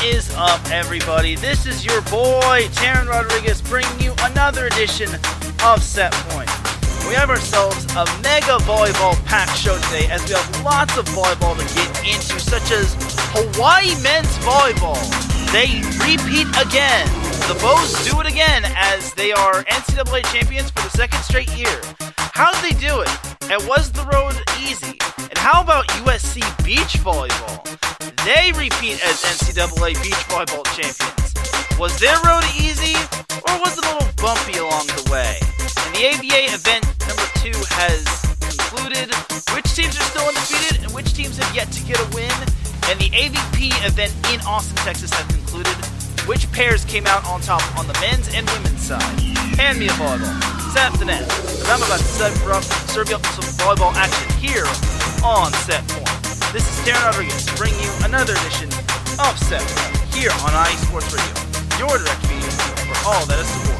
is up, everybody? This is your boy, Teran Rodriguez, bringing you another edition of Set Point. We have ourselves a mega volleyball packed show today, as we have lots of volleyball to get into, such as Hawaii men's volleyball. They repeat again. The Bows do it again, as they are NCAA champions for the second straight year. How did they do it? And was the road easy? And how about USC Beach Volleyball? They repeat as NCAA Beach Volleyball Champions. Was their road easy, or was it a little bumpy along the way? And the NVA Event number 2 has concluded. Which teams are still undefeated, and which teams have yet to get a win? And the AVP Event in Austin, Texas has concluded. Which pairs came out on top on the men's and women's side? Hand me a volleyball. Set up the net. I'm about to serve you up some volleyball action here on Set Point. This is Teran Rodriguez bringing you another edition of Set Point here on IE Sports Radio, your direct feed for all that is sports.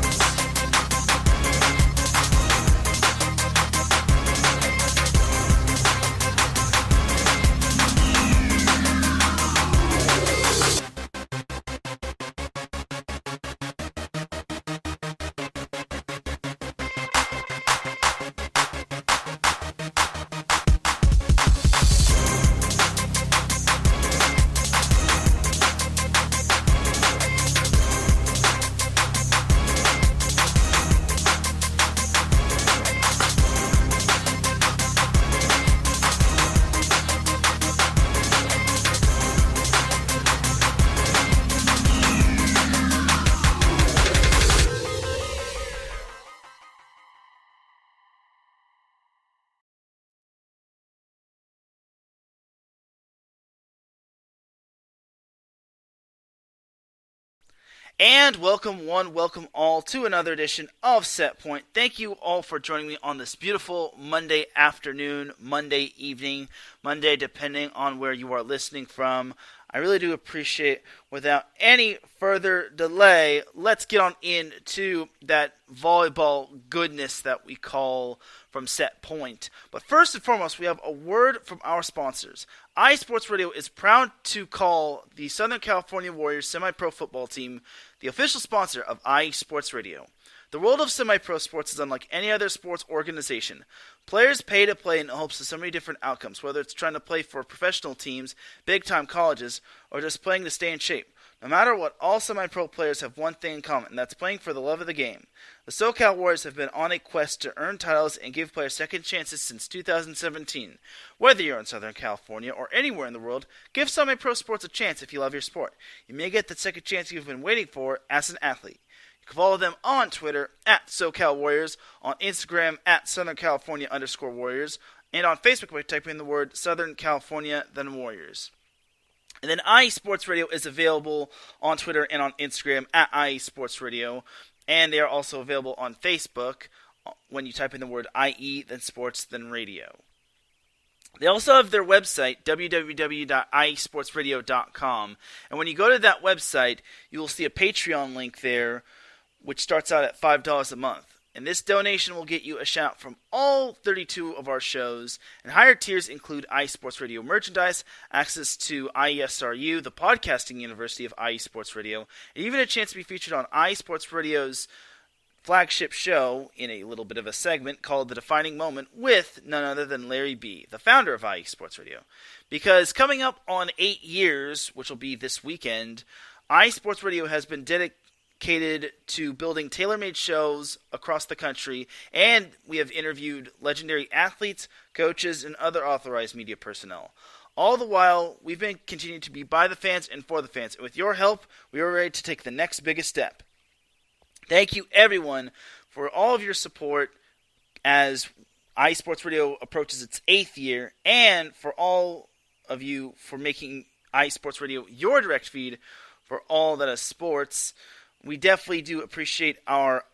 And welcome one, welcome all to another edition of Set Point. Thank you all for joining me on this beautiful Monday afternoon, Monday evening, Monday depending on where you are listening from. I really do appreciate it. Without any further delay, let's get on into that volleyball goodness that we call from Set Point. But first and foremost, we have a word from our sponsors. iSports Radio is proud to call the Southern California Warriors semi-pro football team the official sponsor of iSports Radio. The world of semi-pro sports is unlike any other sports organization. Players pay to play in hopes of so many different outcomes, whether it's trying to play for professional teams, big-time colleges, or just playing to stay in shape. No matter what, all semi-pro players have one thing in common, and that's playing for the love of the game. The SoCal Warriors have been on a quest to earn titles and give players second chances since 2017. Whether you're in Southern California or anywhere in the world, give semi-pro sports a chance if you love your sport. You may get the second chance you've been waiting for as an athlete. You can follow them on Twitter at SoCal Warriors, on Instagram at Southern California_Warriors, and on Facebook by typing in the word Southern California then Warriors. And then IE Sports Radio is available on Twitter and on Instagram at IE Sports Radio. And they are also available on Facebook when you type in the word IE, then sports, then radio. They also have their website, www.iesportsradio.com. And when you go to that website, you will see a Patreon link there, which starts out at $5 a month. And this donation will get you a shout from all 32 of our shows. And higher tiers include IE Sports Radio merchandise, access to IESRU, the podcasting university of IE Sports Radio, and even a chance to be featured on IE Sports Radio's flagship show in a little bit of a segment called The Defining Moment with none other than Larry B., the founder of IE Sports Radio. Because coming up on 8 years, which will be this weekend, IE Sports Radio has been dedicated to building tailor-made shows across the country, and we have interviewed legendary athletes, coaches, and other authorized media personnel. All the while, we've been continuing to be by the fans and for the fans, and with your help, we are ready to take the next biggest step. Thank you, everyone, for all of your support as IE Sports Radio approaches its 8th year, and for all of you for making IE Sports Radio your direct feed for all that is sports. We definitely do appreciate our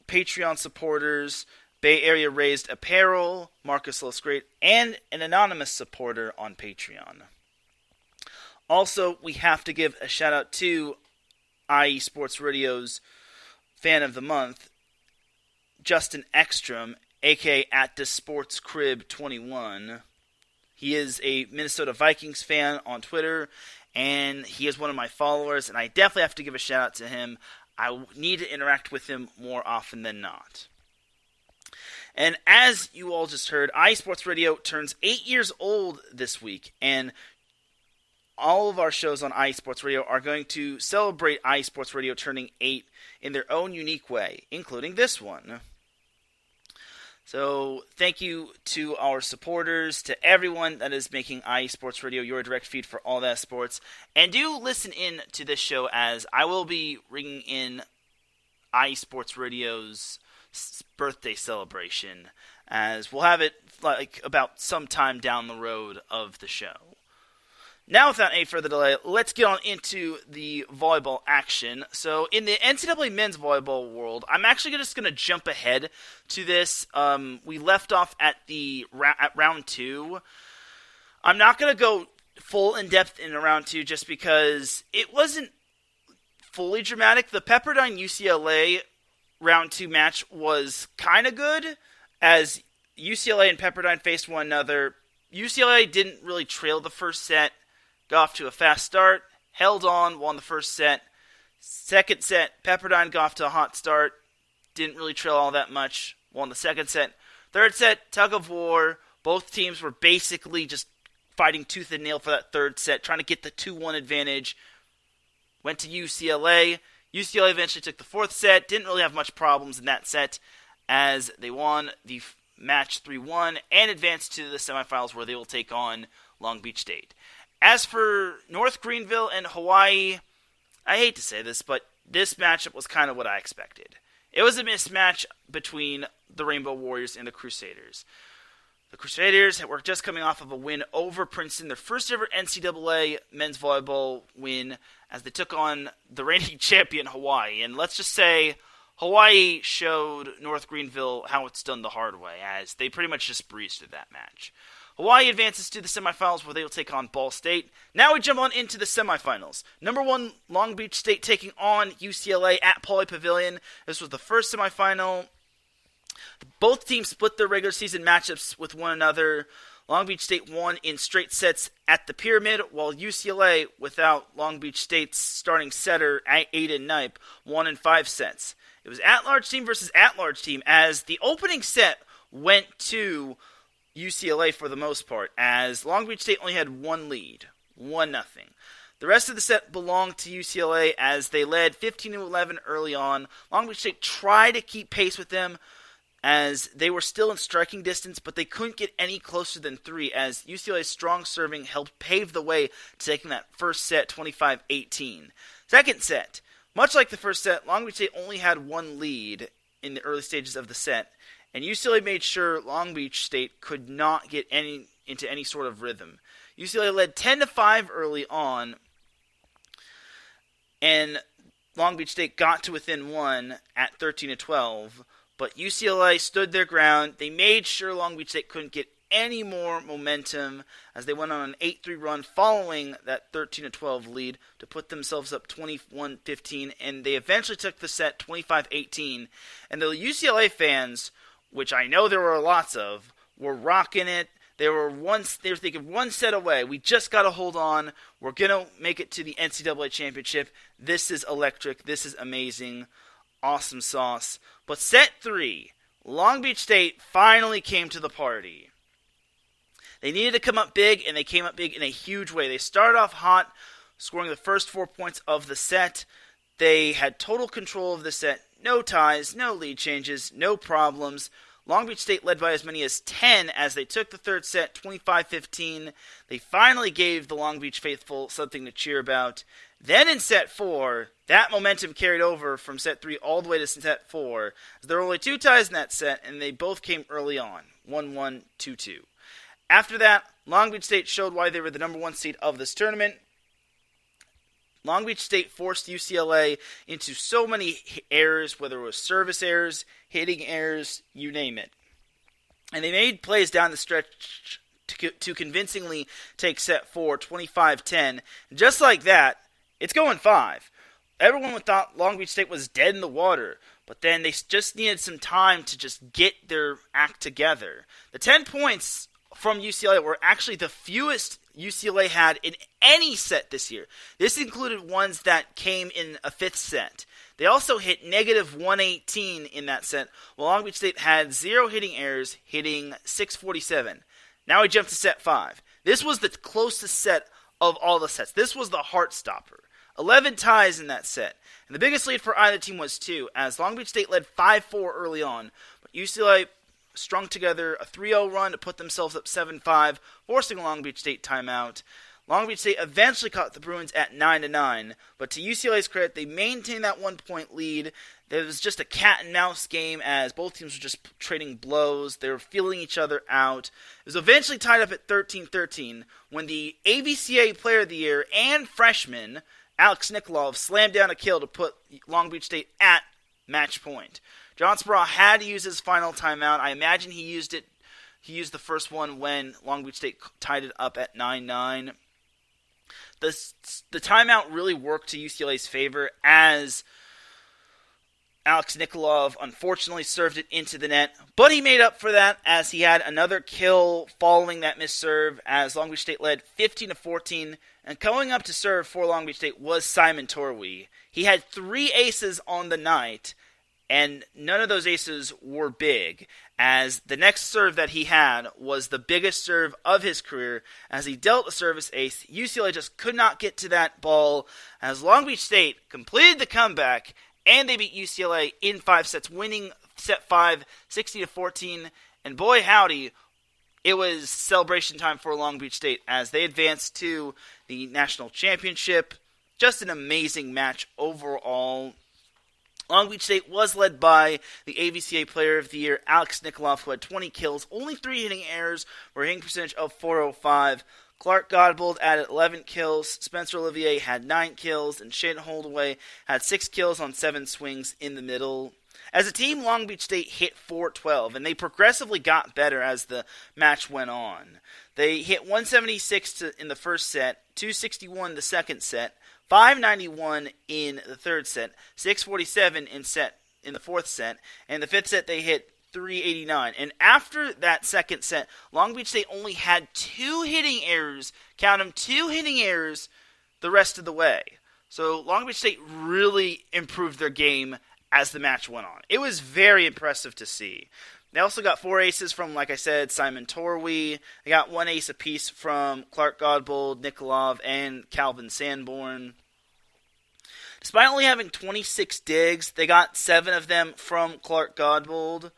Patreon supporters, Bay Area Raised Apparel, Marcus Losgreat, and an anonymous supporter on Patreon. Also, we have to give a shout out to IE Sports Radio's Fan of the Month, Justin Ekstrom, aka at the Sports Crib 21. He is a Minnesota Vikings fan on Twitter, and he is one of my followers, and I definitely have to give a shout out to him. I need to interact with him more often than not. And as you all just heard, iSports Radio turns 8 years old this week, and all of our shows on iSports Radio are going to celebrate iSports Radio turning 8 in their own unique way, including this one. So thank you to our supporters, to everyone that is making iSports Radio your direct feed for all that sports. And do listen in to this show, as I will be ringing in iSports Radio's birthday celebration, as we'll have it like about sometime down the road of the show. Now, without any further delay, let's get on into the volleyball action. So, in the NCAA men's volleyball world, I'm actually just going to jump ahead to this. We left off at round 2. I'm not going to go full in-depth in round 2 just because it wasn't fully dramatic. The Pepperdine-UCLA round 2 match was kind of good, as UCLA and Pepperdine faced one another. UCLA didn't really trail the first set. Got off to a fast start, held on, won the first set. Second set, Pepperdine got off to a hot start, didn't really trail all that much, won the second set. Third set, tug of war. Both teams were basically just fighting tooth and nail for that third set, trying to get the 2-1 advantage. Went to UCLA. UCLA eventually took the fourth set, didn't really have much problems in that set, as they won the match 3-1 and advanced to the semifinals, where they will take on Long Beach State. As for North Greenville and Hawaii, I hate to say this, but this matchup was kind of what I expected. It was a mismatch between the Rainbow Warriors and the Crusaders. The Crusaders were just coming off of a win over Princeton, their first ever NCAA men's volleyball win, as they took on the reigning champion Hawaii. And let's just say Hawaii showed North Greenville how it's done the hard way, as they pretty much just breezed through that match. Hawaii advances to the semifinals, where they will take on Ball State. Now we jump on into the semifinals. Number 1, Long Beach State taking on UCLA at Pauley Pavilion. This was the first semifinal. Both teams split their regular season matchups with one another. Long Beach State won in straight sets at the Pyramid, while UCLA, without Long Beach State's starting setter, Aiden Knipe, won in 5 sets. It was at-large team versus at-large team, as the opening set went to UCLA for the most part, as Long Beach State only had one lead, 1-0. The rest of the set belonged to UCLA, as they led 15-11 early on. Long Beach State tried to keep pace with them, as they were still in striking distance, but they couldn't get any closer than 3, as UCLA's strong serving helped pave the way to taking that first set 25-18. Second set, much like the first set, Long Beach State only had one lead in the early stages of the set, and UCLA made sure Long Beach State could not get into any sort of rhythm. UCLA led 10-5 early on, and Long Beach State got to within 1 at 13-12, but UCLA stood their ground. They made sure Long Beach State couldn't get any more momentum, as they went on an 8-3 run following that 13-12 lead to put themselves up 21-15, and they eventually took the set 25-18. And the UCLA fans, which I know there were lots of, were rocking it. They were thinking one set away. We just got to hold on. We're going to make it to the NCAA championship. This is electric. This is amazing. Awesome sauce. But set 3, Long Beach State finally came to the party. They needed to come up big, and they came up big in a huge way. They started off hot, scoring the first 4 points of the set. They had total control of the set. No ties, no lead changes, no problems. Long Beach State led by as many as 10 as they took the third set, 25-15. They finally gave the Long Beach faithful something to cheer about. Then in set 4, that momentum carried over from set 3 all the way to set 4. There were only 2 ties in that set, and they both came early on, 1-1, 2-2. After that, Long Beach State showed why they were the number 1 seed of this tournament. Long Beach State forced UCLA into so many errors, whether it was service errors, hitting errors, you name it. And they made plays down the stretch to convincingly take set 4, 25-10. Just like that, it's going 5. Everyone thought Long Beach State was dead in the water, but then they just needed some time to just get their act together. The 10 points from UCLA were actually the fewest UCLA had in any set this year. This included ones that came in a fifth set. They also hit negative 118 in that set, while Long Beach State had 0 hitting errors, hitting 647. Now we jump to set 5. This was the closest set of all the sets. This was the heart stopper. 11 ties in that set. And the biggest lead for either team was 2, as Long Beach State led 5-4 early on. But UCLA strung together a 3-0 run to put themselves up 7-5, forcing a Long Beach State timeout. Long Beach State eventually caught the Bruins at 9-9, but to UCLA's credit, they maintained that 1-point lead. It was just a cat-and-mouse game as both teams were just trading blows. They were feeling each other out. It was eventually tied up at 13-13 when the ABCA Player of the Year and freshman Alex Nikolov slammed down a kill to put Long Beach State at match point. John Sproul had to use his final timeout. I imagine he used it. He used the first one when Long Beach State tied it up at 9-9. The timeout really worked to UCLA's favor as Alex Nikolov unfortunately served it into the net, but he made up for that as he had another kill following that missed serve as Long Beach State led 15-14, and coming up to serve for Long Beach State was Simon Torwey. He had 3 aces on the night, and none of those aces were big, as the next serve that he had was the biggest serve of his career as he dealt a service ace. UCLA just could not get to that ball as Long Beach State completed the comeback, and they beat UCLA in 5 sets, winning set 5, 60-14, and boy howdy, it was celebration time for Long Beach State as they advanced to the national championship. Just an amazing match overall. Long Beach State was led by the AVCA Player of the Year, Alex Nikolov, who had 20 kills, only 3 hitting errors, for a hitting percentage of .405. Clark Godbold added 11 kills, Spencer Olivier had 9 kills, and Shane Holdaway had 6 kills on 7 swings in the middle. As a team, Long Beach State hit .412, and they progressively got better as the match went on. They hit 176 in the first set, 261 the second set, 591 in the third set, 647 in the fourth set, and the fifth set they hit 389. And after that second set, Long Beach State only had 2 hitting errors, count them, 2 hitting errors the rest of the way. So Long Beach State really improved their game as the match went on. It was very impressive to see. They also got 4 aces from, like I said, Simon Torwey. They got 1 ace apiece from Clark Godbold, Nikolov, and Calvin Sanborn. Despite only having 26 digs, they got 7 of them from Clark Godbold.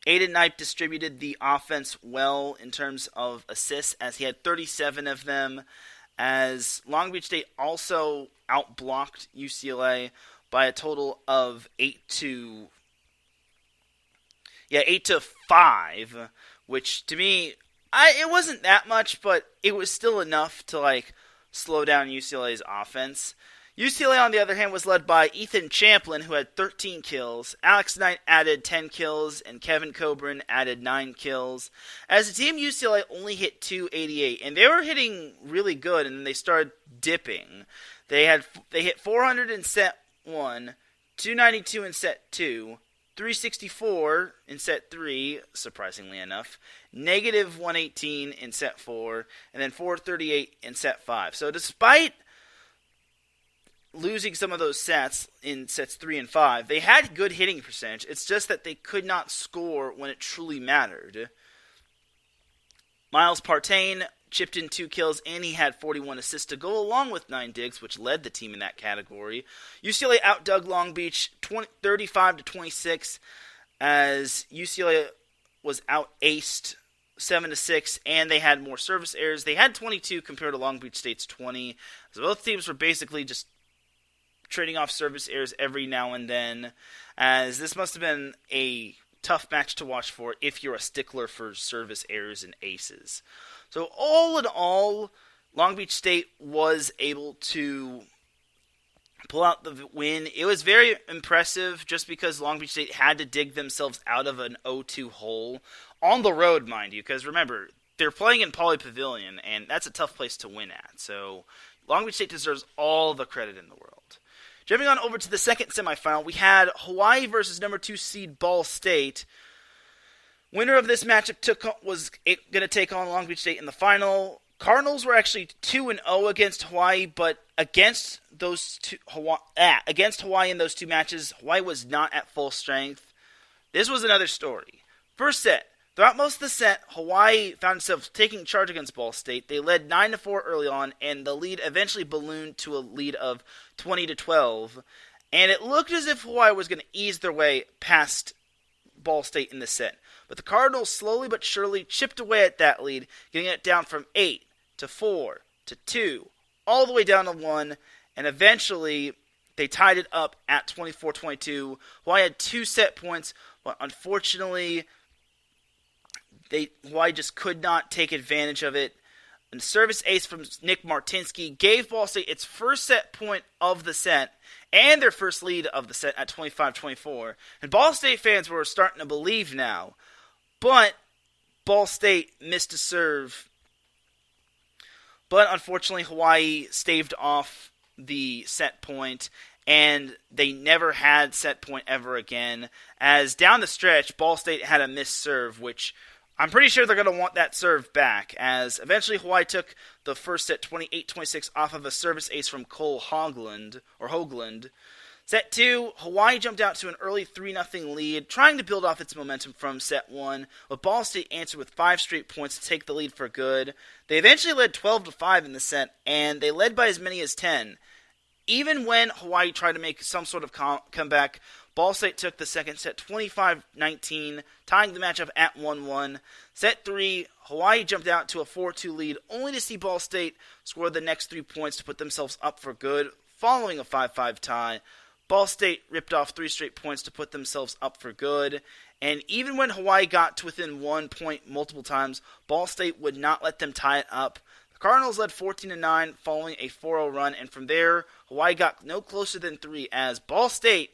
Aiden Knipe distributed the offense well in terms of assists, as he had 37 of them, as Long Beach State also outblocked UCLA by a total of 8-5, which to me, it wasn't that much, but it was still enough to slow down UCLA's offense. UCLA, on the other hand, was led by Ethan Champlin, who had 13 kills. Alex Knight added 10 kills, and Kevin Coburn added 9 kills. As a team, UCLA only hit 288, and they were hitting really good, and then they started dipping. They hit 400 in set 1, 292 in set 2, 364 in set 3, surprisingly enough, negative 118 in set 4, and then 438 in set 5. So despite losing some of those sets in sets 3 and 5, they had good hitting percentage. It's just that they could not score when it truly mattered. Miles Partain chipped in 2 kills, and he had 41 assists to go along with 9 digs, which led the team in that category. UCLA outdug Long Beach 35-26, as UCLA was out-aced 7-6, and they had more service errors. They had 22 compared to Long Beach State's 20. So both teams were basically just trading off service errors every now and then, as this must have been a tough match to watch for if you're a stickler for service errors and aces. So all in all, Long Beach State was able to pull out the win. It was very impressive just because Long Beach State had to dig themselves out of an 0-2 hole on the road, mind you, because remember, they're playing in Pauley Pavilion, and that's a tough place to win at. So Long Beach State deserves all the credit in the world. Jumping on over to the second semifinal, we had Hawaii versus number 2 seed Ball State. Winner of this matchup was going to take on Long Beach State in the final. Cardinals were actually 2-0 against Hawaii, but against Hawaii in those two matches, Hawaii was not at full strength. This was another story. First set. Throughout most of the set, Hawaii found itself taking charge against Ball State. They led 9-4 early on, and the lead eventually ballooned to a lead of 20-12. And it looked as if Hawaii was going to ease their way past Ball State in the set. But the Cardinals slowly but surely chipped away at that lead, getting it down from 8 to 4 to 2, all the way down to 1, and eventually they tied it up at 24-22. Hawaii had 2 set points, but unfortunately Hawaii just could not take advantage of it. And the service ace from Nick Martinsky gave Ball State its first set point of the set and their first lead of the set at 25-24. And Ball State fans were starting to believe now. But Ball State missed a serve. But unfortunately, Hawaii staved off the set point, and they never had set point ever again. As down the stretch, Ball State had a missed serve, which I'm pretty sure they're going to want that serve back, as eventually Hawaii took the first set 28-26 off of a service ace from Cole Hoagland. Set 2, Hawaii jumped out to an early 3-0 lead, trying to build off its momentum from set 1, but Ball State answered with 5 straight points to take the lead for good. They eventually led 12-5 in the set, and they led by as many as 10. Even when Hawaii tried to make some sort of comeback, Ball State took the second set 25-19, tying the matchup at 1-1. Set 3, Hawaii jumped out to a 4-2 lead, only to see Ball State score the next 3 points to put themselves up for good, following a 5-5 tie. Ball State ripped off 3 straight points to put themselves up for good, and even when Hawaii got to within 1 point multiple times, Ball State would not let them tie it up. The Cardinals led 14-9 following a 4-0 run, and from there, Hawaii got no closer than 3 as Ball State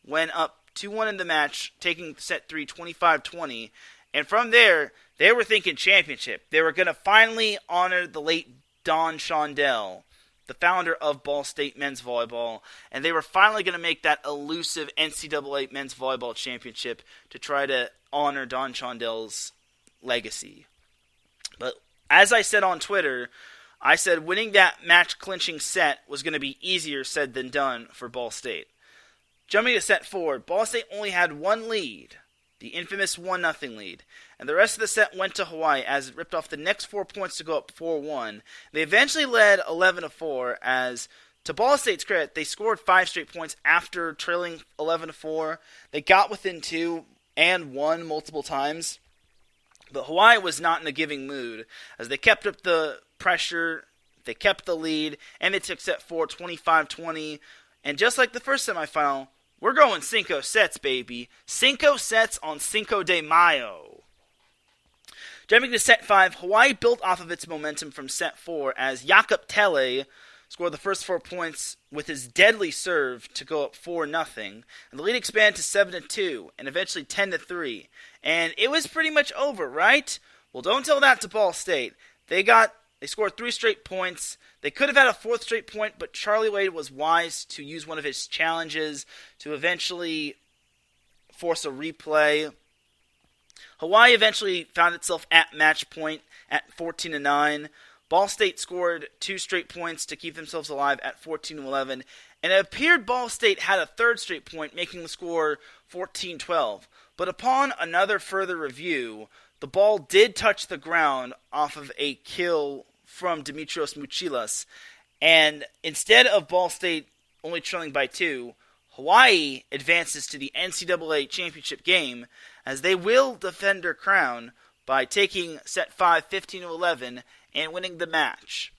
went up 2-1 in the match, taking set 3 25-20, and from there, they were thinking championship. They were going to finally honor the late Don Shondell, the founder of Ball State men's volleyball, and they were finally going to make that elusive NCAA men's volleyball championship to try to honor Don Shondell's legacy. But as I said on Twitter, I said winning that match-clinching set was going to be easier said than done for Ball State. Jumping to set 4, Ball State only had 1 lead, the infamous 1-0 lead, and the rest of the set went to Hawaii as it ripped off the next 4 points to go up 4-1. They eventually led 11-4 as, to Ball State's credit, they scored 5 straight points after trailing 11-4. They got within 2 and won multiple times, but Hawaii was not in a giving mood as they kept up the pressure, they kept the lead, and they took set 4 25-20. And just like the first semifinal, we're going Cinco sets, baby. Cinco sets on Cinco de Mayo. Jumping to set 5, Hawaii built off of its momentum from set 4 as Jakob Tele scored the first 4 points with his deadly serve to go up 4-0. And the lead expanded to 7-2 and eventually 10-3. And it was pretty much over, right? Well, don't tell that to Ball State. They scored 3 straight points. They could have had a 4th straight point, but Charlie Wade was wise to use one of his challenges to eventually force a replay. Hawaii eventually found itself at match point at 14-9. Ball State scored 2 straight points to keep themselves alive at 14-11. And it appeared Ball State had a 3rd straight point, making the score 14-12. But upon another further review, the ball did touch the ground off of a kill from Dimitrios Mouchilas, and instead of Ball State only trailing by 2, Hawaii advances to the NCAA championship game as they will defend their crown by taking set 5 15-11 and winning the match.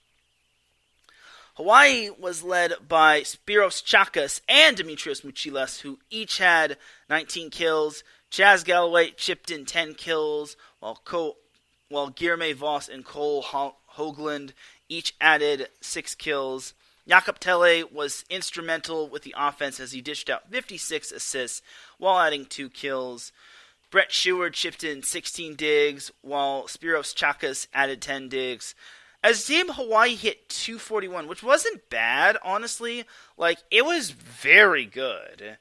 Hawaii was led by Spiros Chakas and Dimitrios Mouchilas, who each had 19 kills. Chaz Galloway chipped in 10 kills, while Guillerme Voss and Cole Hoagland each added 6 kills. Jakob Tele was instrumental with the offense as he dished out 56 assists while adding 2 kills. Brett Sheward chipped in 16 digs, while Spiros Chakas added 10 digs. As a team, Hawaii hit 241, which wasn't bad, honestly. It was very good.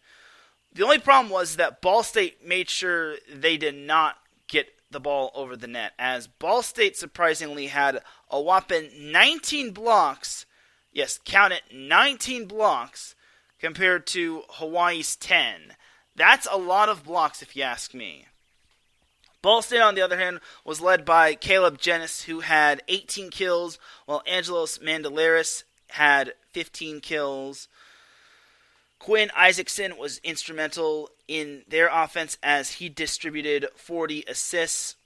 The only problem was that Ball State made sure they did not get the ball over the net, as Ball State surprisingly had a whopping 19 blocks. Yes, count it, 19 blocks compared to Hawaii's 10. That's a lot of blocks if you ask me. Ball State, on the other hand, was led by Caleb Jennis, who had 18 kills, while Angelos Mandelaris had 15 kills. Quinn Isaacson was instrumental in their offense as he distributed 40 assists,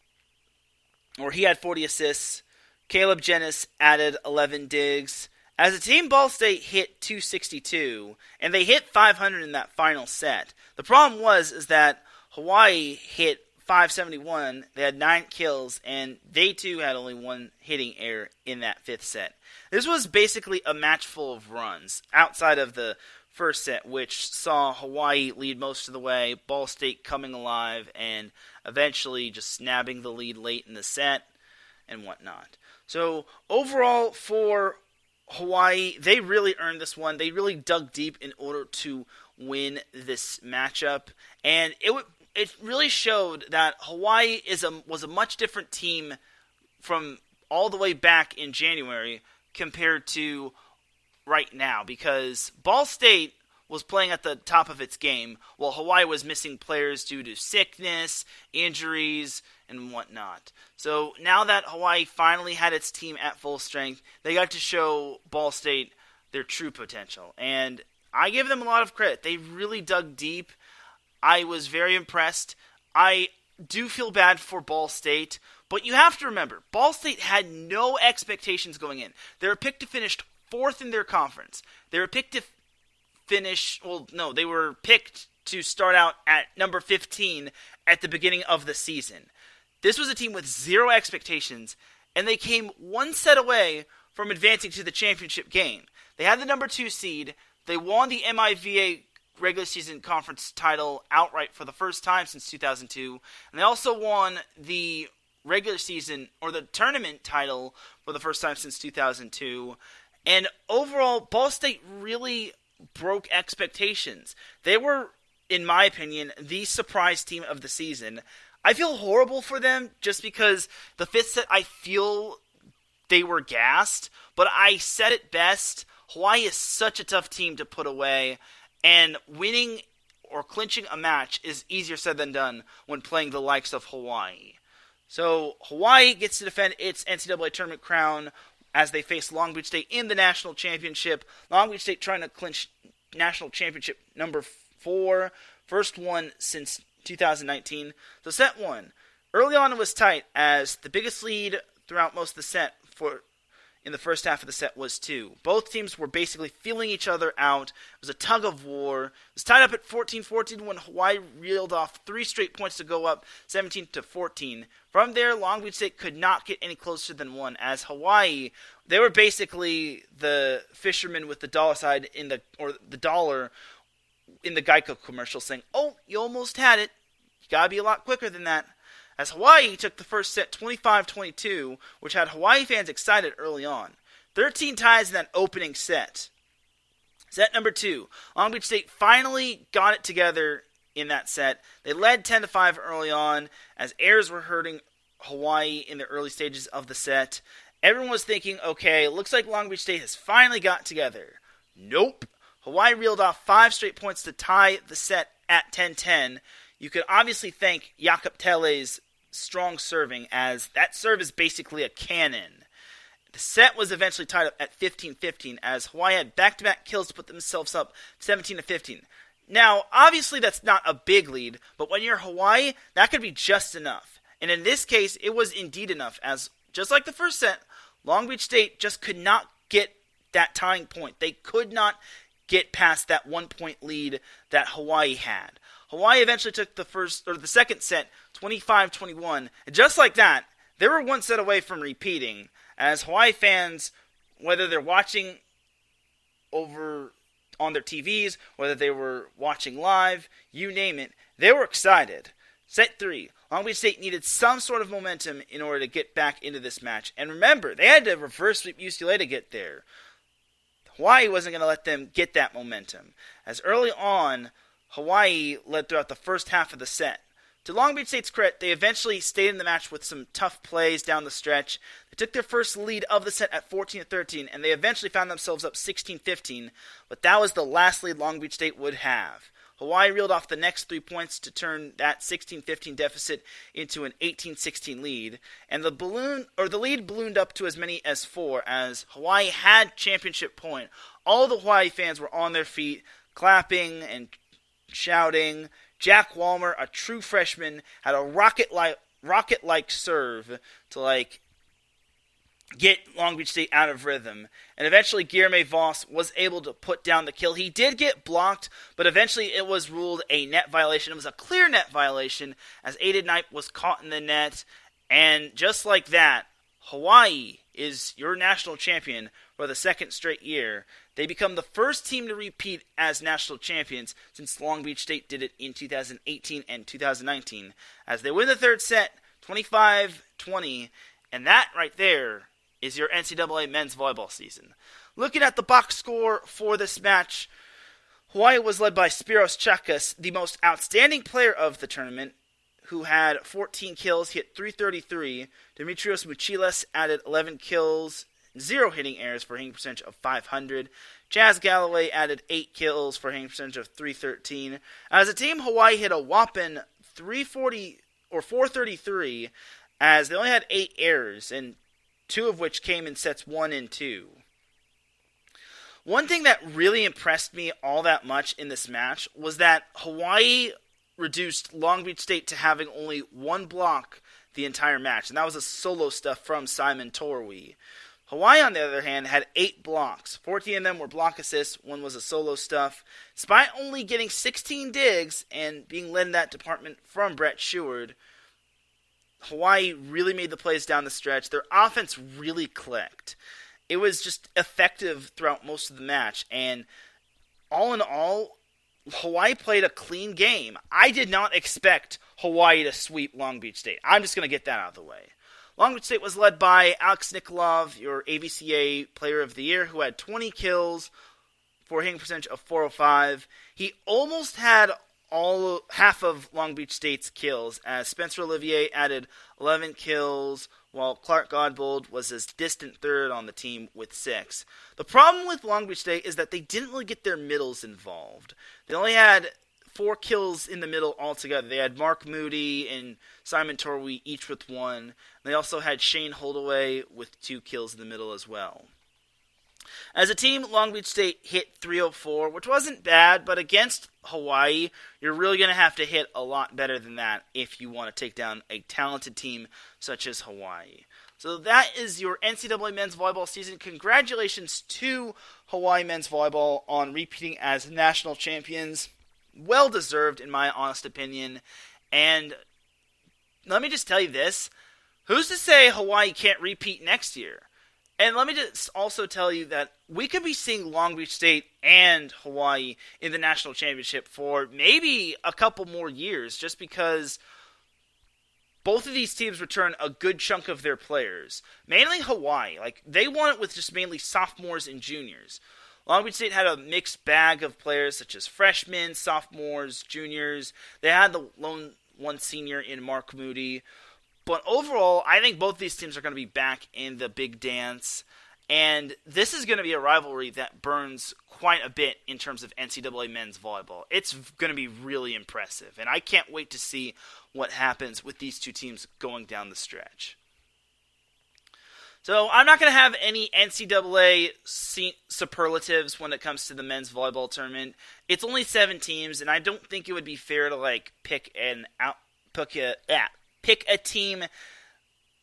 or he had 40 assists. Caleb Jennis added 11 digs. As a team, Ball State hit 262, and they hit 500 in that final set. The problem is that Hawaii hit 571, they had 9 kills, and they too had only one hitting error in that fifth set. This was basically a match full of runs, outside of the first set, which saw Hawaii lead most of the way, Ball State coming alive, and eventually just snapping the lead late in the set, and whatnot. So, overall, for Hawaii, they really earned this one. They really dug deep in order to win this matchup, and it really showed that Hawaii was a much different team from all the way back in January compared to right now, because Ball State was playing at the top of its game, while Hawaii was missing players due to sickness, injuries, and whatnot. So now that Hawaii finally had its team at full strength, they got to show Ball State their true potential. And I give them a lot of credit. They really dug deep. I was very impressed. I do feel bad for Ball State, but you have to remember, Ball State had no expectations going in. They were picked to finish 4th in their conference. They were picked to they were picked to start out at number 15 at the beginning of the season. This was a team with zero expectations, and they came one set away from advancing to the championship game. They had the number 2 seed. They won the MIVA regular season conference title outright for the first time since 2002, and they also won the regular season, or the tournament title, for the first time since 2002. And overall, Ball State really broke expectations. They were, in my opinion, the surprise team of the season. I feel horrible for them just because the fifth set, I feel they were gassed, but I said it best. Hawaii is such a tough team to put away, and winning or clinching a match is easier said than done when playing the likes of Hawaii. So Hawaii gets to defend its NCAA tournament crown as they face Long Beach State in the national championship. Long Beach State trying to clinch national championship number 4, first one since 2019. So set 1. Early on it was tight, as the biggest lead throughout most of the set in the first half of the set was 2. Both teams were basically feeling each other out. It was a tug of war. It was tied up at 14-14 when Hawaii reeled off 3 straight points to go up 17-14. From there, Long Beach State could not get any closer than 1, as Hawaii, they were basically the fisherman with the dollar side the dollar in the Geico commercial, saying, "Oh, you almost had it. You gotta be a lot quicker than that." As Hawaii took the first set 25-22, which had Hawaii fans excited early on. 13 ties in that opening set. Set number 2, Long Beach State finally got it together in that set. They led 10-5 early on, as errors were hurting Hawaii in the early stages of the set. Everyone was thinking, okay, looks like Long Beach State has finally got together. Nope. Hawaii reeled off 5 straight points to tie the set at 10-10. You could obviously thank Jakob Tele's strong serving, as that serve is basically a cannon. The set was eventually tied up at 15-15, as Hawaii had back-to-back kills to put themselves up 17-15. Now, obviously that's not a big lead, but when you're Hawaii, that could be just enough. And in this case, it was indeed enough, as just like the first set, Long Beach State just could not get that tying point. They could not get past that 1-point lead that Hawaii had. Hawaii eventually took the second set 25-21, and just like that, they were one set away from repeating, as Hawaii fans, whether they're watching over on their TVs, whether they were watching live, you name it, they were excited. Set 3, Long Beach State needed some sort of momentum in order to get back into this match, and remember, they had to reverse sweep UCLA to get there. Hawaii wasn't going to let them get that momentum, as early on, Hawaii led throughout the first half of the set, To Long Beach State's credit, they eventually stayed in the match with some tough plays down the stretch. They took their first lead of the set at 14-13, and they eventually found themselves up 16-15, but that was the last lead Long Beach State would have. Hawaii reeled off the next 3 points to turn that 16-15 deficit into an 18-16 lead, and the lead ballooned up to as many as 4 as Hawaii had championship point. All the Hawaii fans were on their feet, clapping and shouting. Jack Walmer, a true freshman, had a rocket-like serve to get Long Beach State out of rhythm. And eventually Guillermo Voss was able to put down the kill. He did get blocked, but eventually it was ruled a net violation. It was a clear net violation as Aiden Knipe was caught in the net. And just like that, Hawaii is your national champion for the second straight year. They become the first team to repeat as national champions since Long Beach State did it in 2018 and 2019. As they win the third set, 25-20, and that right there is your NCAA men's volleyball season. Looking at the box score for this match, Hawaii was led by Spiros Chakas, the most outstanding player of the tournament, who had 14 kills, hit .333. Dimitrios Mouchilas added 11 kills, 0 hitting errors for a hitting percentage of .500. Jazz Galloway added 8 kills for a hitting percentage of .313. As a team, Hawaii hit a whopping .433, as they only had 8 errors, and 2 of which came in sets 1 and 2. One thing that really impressed me all that much in this match was that Hawaii reduced Long Beach State to having only 1 block the entire match, and that was a solo stuff from Simon Torwey. Hawaii, on the other hand, had 8 blocks. 14 of them were block assists, 1 was a solo stuff. Despite only getting 16 digs and being led in that department from Brett Sheward, Hawaii really made the plays down the stretch. Their offense really clicked. It was just effective throughout most of the match, and all in all, Hawaii played a clean game. I did not expect Hawaii to sweep Long Beach State. I'm just going to get that out of the way. Long Beach State was led by Alex Nikolov, your AVCA Player of the Year, who had 20 kills for a hitting percentage of .405. He almost had half of Long Beach State's kills, as Spencer Olivier added 11 kills, while Clark Godbold was his distant third on the team with 6. The problem with Long Beach State is that they didn't really get their middles involved. They only had 4 kills in the middle altogether. They had Mark Moody and Simon Torwey each with 1. They also had Shane Holdaway with 2 kills in the middle as well. As a team, Long Beach State hit .304, which wasn't bad, but against Hawaii, you're really going to have to hit a lot better than that if you want to take down a talented team such as Hawaii. So that is your NCAA men's volleyball season. Congratulations to Hawaii men's volleyball on repeating as national champions. Well deserved, in my honest opinion. And let me just tell you this. Who's to say Hawaii can't repeat next year? And let me just also tell you that we could be seeing Long Beach State and Hawaii in the national championship for maybe a couple more years, just because both of these teams return a good chunk of their players. Mainly Hawaii. They won it with just mainly sophomores and juniors. Long Beach State had a mixed bag of players such as freshmen, sophomores, juniors. They had the lone one senior in Mark Moody. But overall, I think both these teams are going to be back in the big dance. And this is going to be a rivalry that burns quite a bit in terms of NCAA men's volleyball. It's going to be really impressive. And I can't wait to see what happens with these two teams going down the stretch. So I'm not going to have any NCAA superlatives when it comes to the men's volleyball tournament. It's only 7 teams, and I don't think it would be fair to pick a team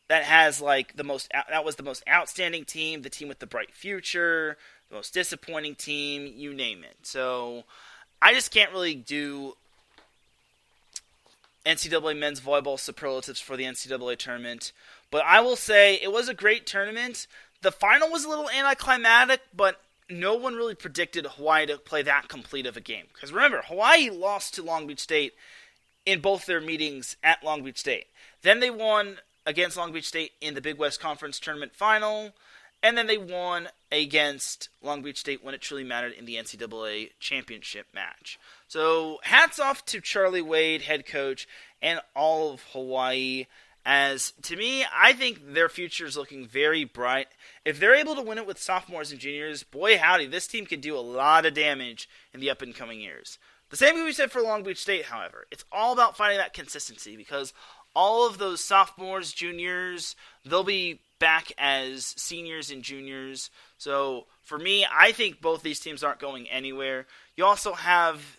that has that was the most outstanding team, the team with the bright future, the most disappointing team, you name it. So I just can't really do NCAA men's volleyball superlatives for the NCAA tournament. But I will say it was a great tournament. The final was a little anticlimactic, but no one really predicted Hawaii to play that complete of a game. Because remember, Hawaii lost to Long Beach State in both their meetings at Long Beach State. Then they won against Long Beach State in the Big West Conference Tournament Final. And then they won against Long Beach State when it truly mattered in the NCAA championship match. So hats off to Charlie Wade, head coach, and all of Hawaii. As, to me, I think their future is looking very bright. If they're able to win it with sophomores and juniors, boy howdy, this team can do a lot of damage in the up-and-coming years. The same can be said for Long Beach State, however. It's all about finding that consistency, because all of those sophomores, juniors, they'll be back as seniors and juniors. So, for me, I think both these teams aren't going anywhere. You also have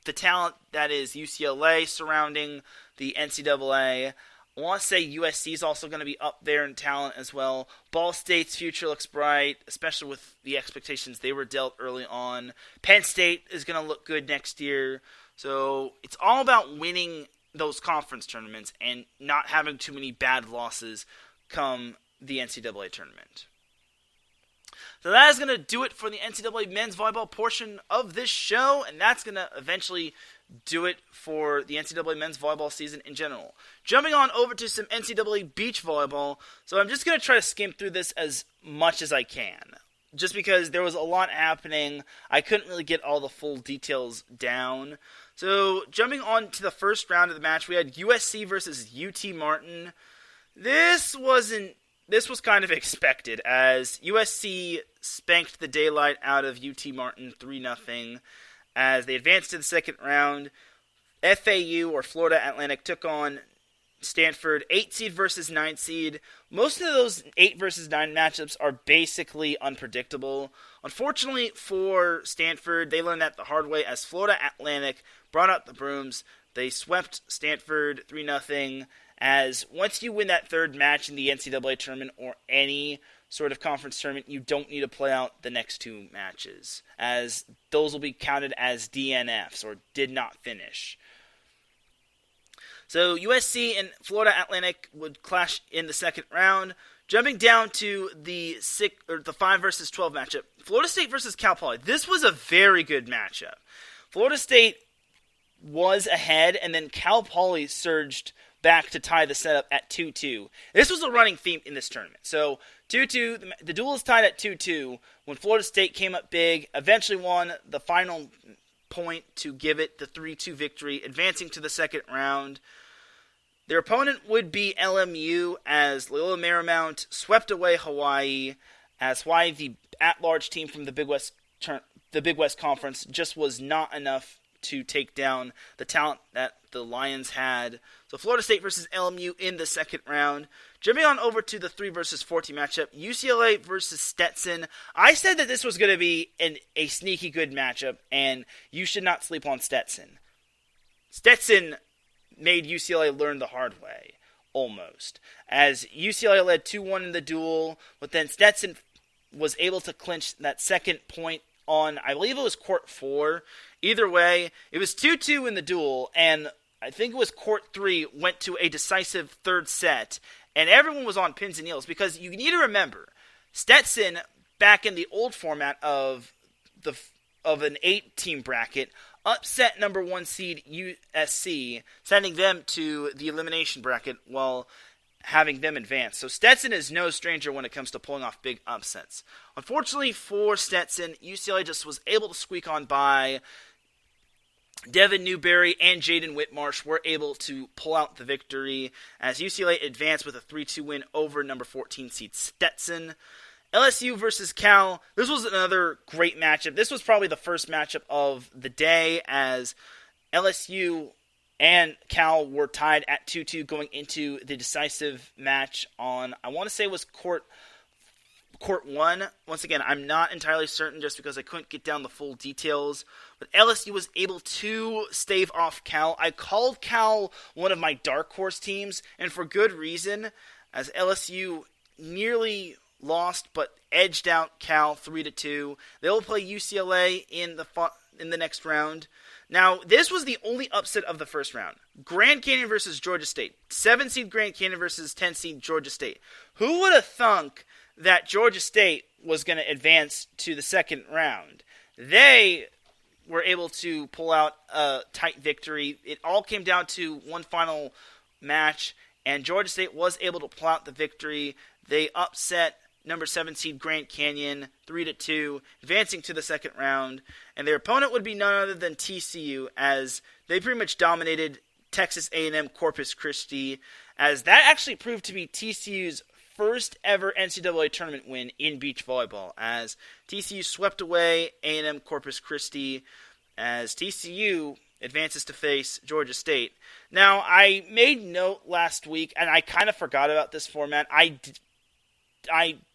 the talent that is UCLA surrounding the NCAA. I want to say USC is also going to be up there in talent as well. Ball State's future looks bright, especially with the expectations they were dealt early on. Penn State is going to look good next year. So it's all about winning those conference tournaments and not having too many bad losses come the NCAA tournament. So that is going to do it for the NCAA men's volleyball portion of this show, and that's going to eventually do it for the NCAA men's volleyball season in general. Jumping on over to some NCAA beach volleyball, so I'm just going to try to skim through this as much as I can. Just because there was a lot happening, I couldn't really get all the full details down. So jumping on to the first round of the match, we had USC versus UT Martin. This was kind of expected, as USC spanked the daylight out of UT Martin 3-0. As they advanced to the second round, FAU, or Florida Atlantic, took on Stanford, 8 seed versus 9 seed. Most of those 8 versus 9 matchups are basically unpredictable. Unfortunately for Stanford, they learned that the hard way, as Florida Atlantic brought out the brooms. They swept Stanford 3-0, as once you win that third match in the NCAA tournament or any sort of conference tournament, you don't need to play out the next 2 matches, as those will be counted as DNFs, or did not finish. So USC and Florida Atlantic would clash in the second round. Jumping down to the 5 versus 12 matchup, Florida State versus Cal Poly. This was a very good matchup. Florida State was ahead, and then Cal Poly surged back to tie the setup at 2-2. This was a running theme in this tournament. So 2-2, the duel is tied at 2-2 when Florida State came up big, eventually won the final point to give it the 3-2 victory, advancing to the second round. Their opponent would be LMU, as Loyola Marymount swept away Hawaii, as Hawaii, the at-large team from the Big West Conference, just was not enough to take down the talent that the Lions had. So Florida State versus LMU in the second round. Jumping on over to the 3 versus 14 matchup, UCLA versus Stetson. I said that this was going to be a sneaky good matchup, and you should not sleep on Stetson. Stetson made UCLA learn the hard way, almost. As UCLA led 2-1 in the duel, but then Stetson was able to clinch that second point on, I believe it was court 4. Either way, it was 2-2 in the duel, and I think it was court 3 went to a decisive third set, and everyone was on pins and needles, because you need to remember, Stetson, back in the old format of an 8-team bracket, upset number 1 seed USC, sending them to the elimination bracket while having them advance. So Stetson is no stranger when it comes to pulling off big upsets. Unfortunately for Stetson, UCLA just was able to squeak on by. Devin Newberry and Jaden Whitmarsh were able to pull out the victory as UCLA advanced with a 3-2 win over number 14 seed Stetson. LSU versus Cal. This was another great matchup. This was probably the first matchup of the day, as LSU and Cal were tied at 2-2 going into the decisive match on, I want to say it was court 1. Once again, I'm not entirely certain just because I couldn't get down the full details. But LSU was able to stave off Cal. I called Cal one of my dark horse teams, and for good reason, as LSU nearly lost but edged out Cal 3-2. They will play UCLA in the next round. Now, this was the only upset of the first round. Grand Canyon versus Georgia State. 7-seed Grand Canyon versus 10-seed Georgia State. Who would have thunk that Georgia State was going to advance to the second round? They were able to pull out a tight victory. It all came down to one final match, and Georgia State was able to pull out the victory. They upset number 7 seed Grand Canyon 3-2, advancing to the second round. And their opponent would be none other than TCU, as they pretty much dominated Texas A&M Corpus Christi, as that actually proved to be TCU's first ever NCAA tournament win in beach volleyball, as TCU swept away A&M Corpus Christi, as TCU advances to face Georgia State. Now, I made note last week, and I kind of forgot about this format. I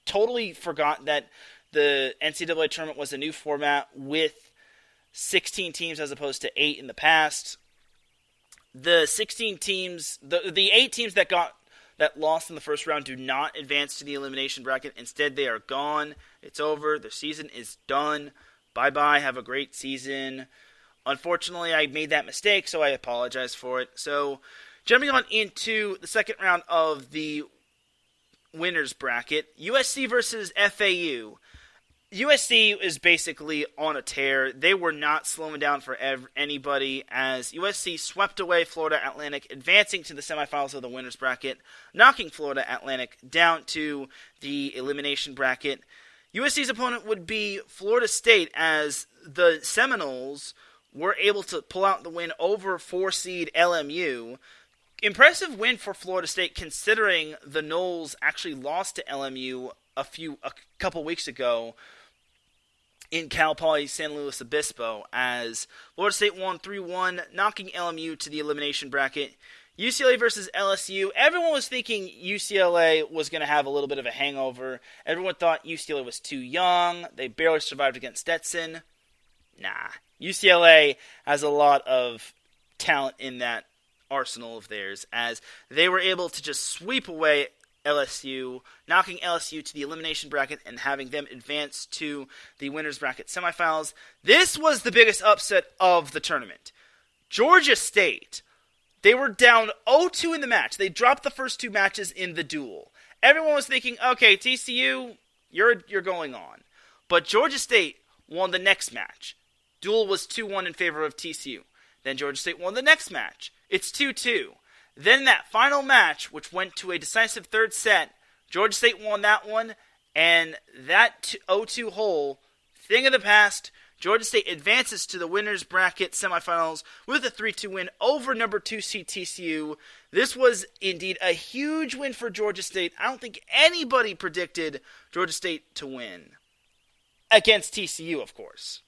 totally forgot that the NCAA tournament was a new format with 16 teams as opposed to 8 in the past. The 16 teams, the 8 teams that lost in the first round do not advance to the elimination bracket. Instead, they are gone. It's over. Their season is done. Bye-bye. Have a great season. Unfortunately, I made that mistake, so I apologize for it. So, jumping on into the second round of the winners bracket, USC versus FAU. USC is basically on a tear. They were not slowing down for anybody, as USC swept away Florida Atlantic, advancing to the semifinals of the winners bracket, knocking Florida Atlantic down to the elimination bracket. USC's opponent would be Florida State, as the Seminoles were able to pull out the win over 4 seed LMU. Impressive win for Florida State, considering the Noles actually lost to LMU a couple weeks ago in Cal Poly San Luis Obispo, as Florida State won 3-1, knocking LMU to the elimination bracket. UCLA versus LSU. Everyone was thinking UCLA was going to have a little bit of a hangover. Everyone thought UCLA was too young. They barely survived against Stetson. Nah. UCLA has a lot of talent in that arsenal of theirs, as they were able to just sweep away LSU, knocking LSU to the elimination bracket and having them advance to the winners bracket semifinals. This was the biggest upset of the tournament. Georgia State, they were down 0-2 in the match. They dropped the first 2 matches in the duel. Everyone was thinking, okay, TCU, you're going on. But Georgia State won the next match. Duel was 2-1 in favor of TCU. Then Georgia State won the next match. It's 2-2. Then that final match, which went to a decisive third set, Georgia State won that one, and that 0-2 hole, thing of the past. Georgia State advances to the winners bracket semifinals with a 3-2 win over number 2 seed TCU. This was indeed a huge win for Georgia State. I don't think anybody predicted Georgia State to win. Against TCU, of course.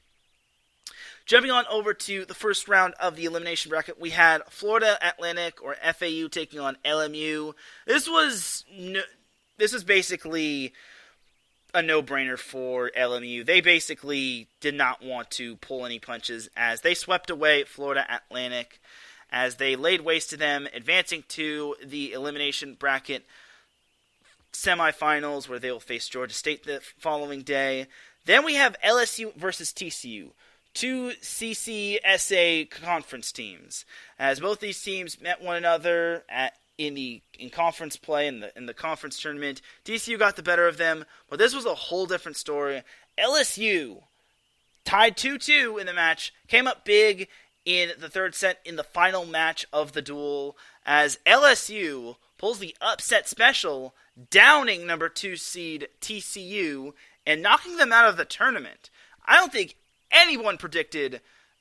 Jumping on over to the first round of the elimination bracket, we had Florida Atlantic, or FAU, taking on LMU. This was basically a no-brainer for LMU. They basically did not want to pull any punches, as they swept away Florida Atlantic, as they laid waste to them, advancing to the elimination bracket semifinals, where they will face Georgia State the following day. Then we have LSU versus TCU. 2 CCSA conference teams, as both these teams met one another in conference play in the conference tournament. TCU got the better of them, but this was a whole different story. LSU tied 2-2 in the match, came up big in the third set in the final match of the duel, as LSU pulls the upset special, downing number 2 seed TCU and knocking them out of the tournament. I don't think anyone predicted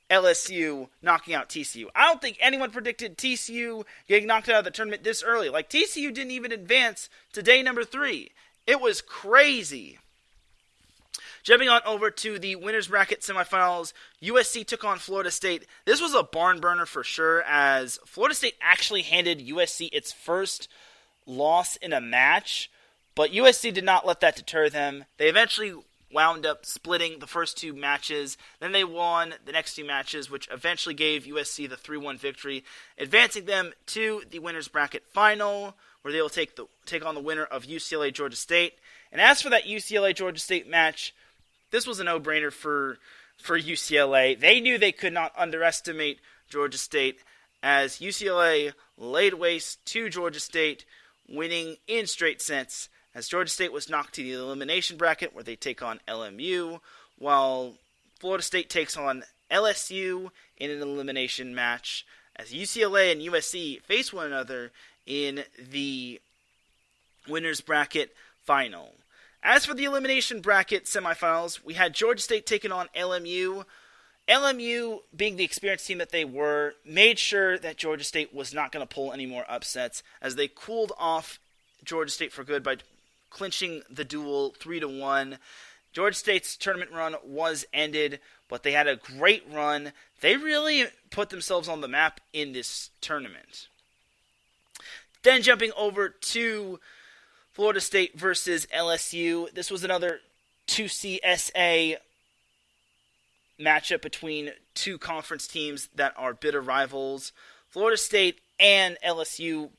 LSU knocking out TCU. I don't think anyone predicted TCU getting knocked out of the tournament this early. Like, TCU didn't even advance to day number 3. It was crazy. Jumping on over to the winners bracket semifinals, USC took on Florida State. This was a barn burner for sure, as Florida State actually handed USC its first loss in a match, but USC did not let that deter them. They eventually wound up splitting the first 2 matches. Then they won the next 2 matches, which eventually gave USC the 3-1 victory, advancing them to the winners bracket final, where they will take on the winner of UCLA Georgia State. And as for that UCLA Georgia State match, this was a no-brainer for UCLA. They knew they could not underestimate Georgia State, as UCLA laid waste to Georgia State, winning in straight sets, as Georgia State was knocked to the elimination bracket, where they take on LMU, while Florida State takes on LSU in an elimination match, as UCLA and USC face one another in the winners bracket final. As for the elimination bracket semifinals, we had Georgia State taking on LMU. LMU, being the experienced team that they were, made sure that Georgia State was not going to pull any more upsets as they cooled off Georgia State for good by clinching the duel 3-1. Georgia State's tournament run was ended, but they had a great run. They really put themselves on the map in this tournament. Then jumping over to Florida State versus LSU. This was another 2CSA matchup between two conference teams that are bitter rivals. Florida State and LSU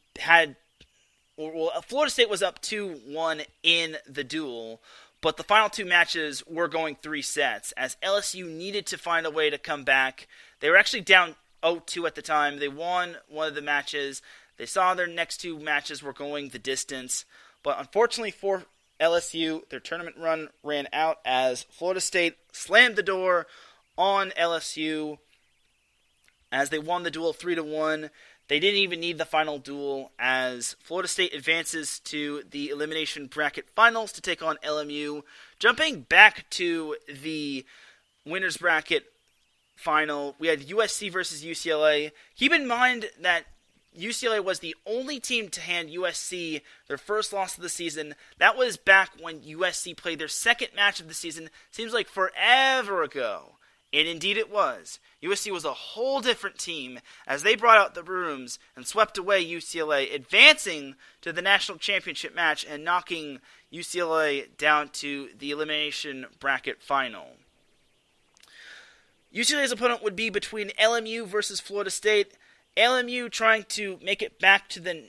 Florida State was up 2-1 in the duel, but the final two matches were going 3 sets, as LSU needed to find a way to come back. They were actually down 0-2 at the time. They won one of the matches. They saw their next 2 matches were going the distance, but unfortunately for LSU, their tournament run ran out as Florida State slammed the door on LSU as they won the duel 3-1. They didn't even need the final duel as Florida State advances to the elimination bracket finals to take on LMU. Jumping back to the winners bracket final, we had USC versus UCLA. Keep in mind that UCLA was the only team to hand USC their first loss of the season. That was back when USC played their second match of the season. Seems like forever ago. And indeed it was. USC was a whole different team as they brought out the brooms and swept away UCLA, advancing to the national championship match and knocking UCLA down to the elimination bracket final. UCLA's opponent would be between LMU versus Florida State. LMU trying to make it back to the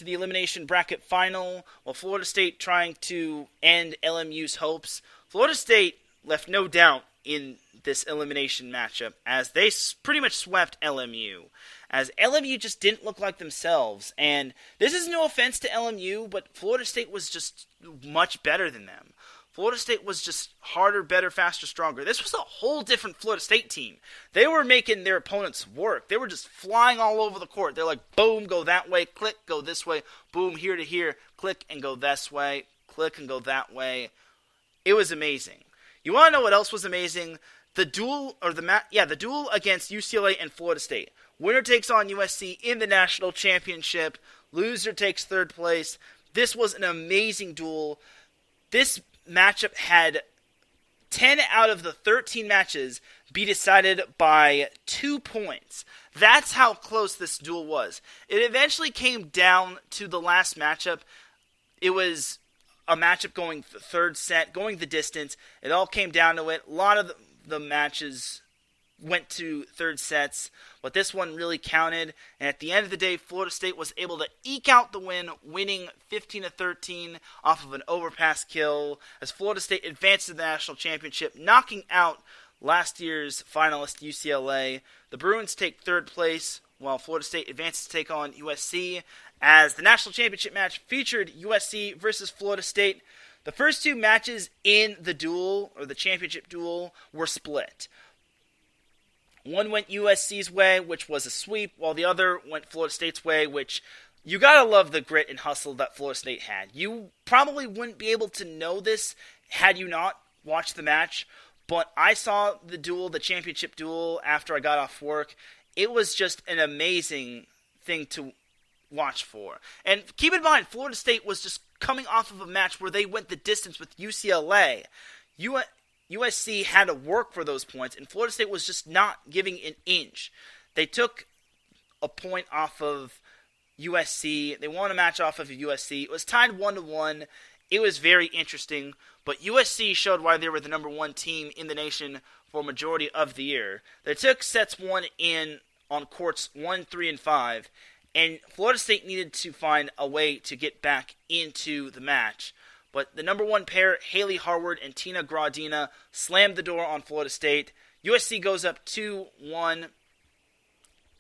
elimination bracket final, while Florida State trying to end LMU's hopes. Florida State left no doubt in this elimination matchup as they pretty much swept LMU, as LMU just didn't look like themselves. And this is no offense to LMU, but Florida State was just much better than them. Florida State was just harder, better, faster, stronger. This was a whole different Florida State team. They were making their opponents work. They were just flying all over the court. They're like, boom, go that way, click, go this way, boom, here to here, click and go this way, click and go that way. It was amazing. You want to know what else was amazing? The duel against UCLA and Florida State. Winner takes on USC in the national championship. Loser takes third place. This was an amazing duel. This matchup had 10 out of the 13 matches be decided by 2 points. That's how close this duel was. It eventually came down to the last matchup. It was a matchup going the third set, going the distance. It all came down to it. A lot of the matches went to third sets, but this one really counted. And at the end of the day, Florida State was able to eke out the win, winning 15-13 off of an overpass kill, as Florida State advanced to the national championship, knocking out last year's finalist UCLA. The Bruins take third place, while Florida State advances to take on USC, as the national championship match featured USC versus Florida State. The first 2 matches in the duel, or the championship duel, were split. One went USC's way, which was a sweep, while the other went Florida State's way, which you gotta love the grit and hustle that Florida State had. You probably wouldn't be able to know this had you not watched the match, but I saw the duel, the championship duel, after I got off work. It was just an amazing thing to watch for. And keep in mind, Florida State was just coming off of a match where they went the distance with UCLA. USC had to work for those points, and Florida State was just not giving an inch. They took a point off of USC. They won a match off of USC. It was tied 1-1. It was very interesting, but USC showed why they were the number 1 team in the nation for a majority of the year. They took sets 1 in on courts 1, 3, and 5, and Florida State needed to find a way to get back into the match. But the number 1 pair, Haley Harward and Tina Gradina, slammed the door on Florida State. USC goes up 2-1.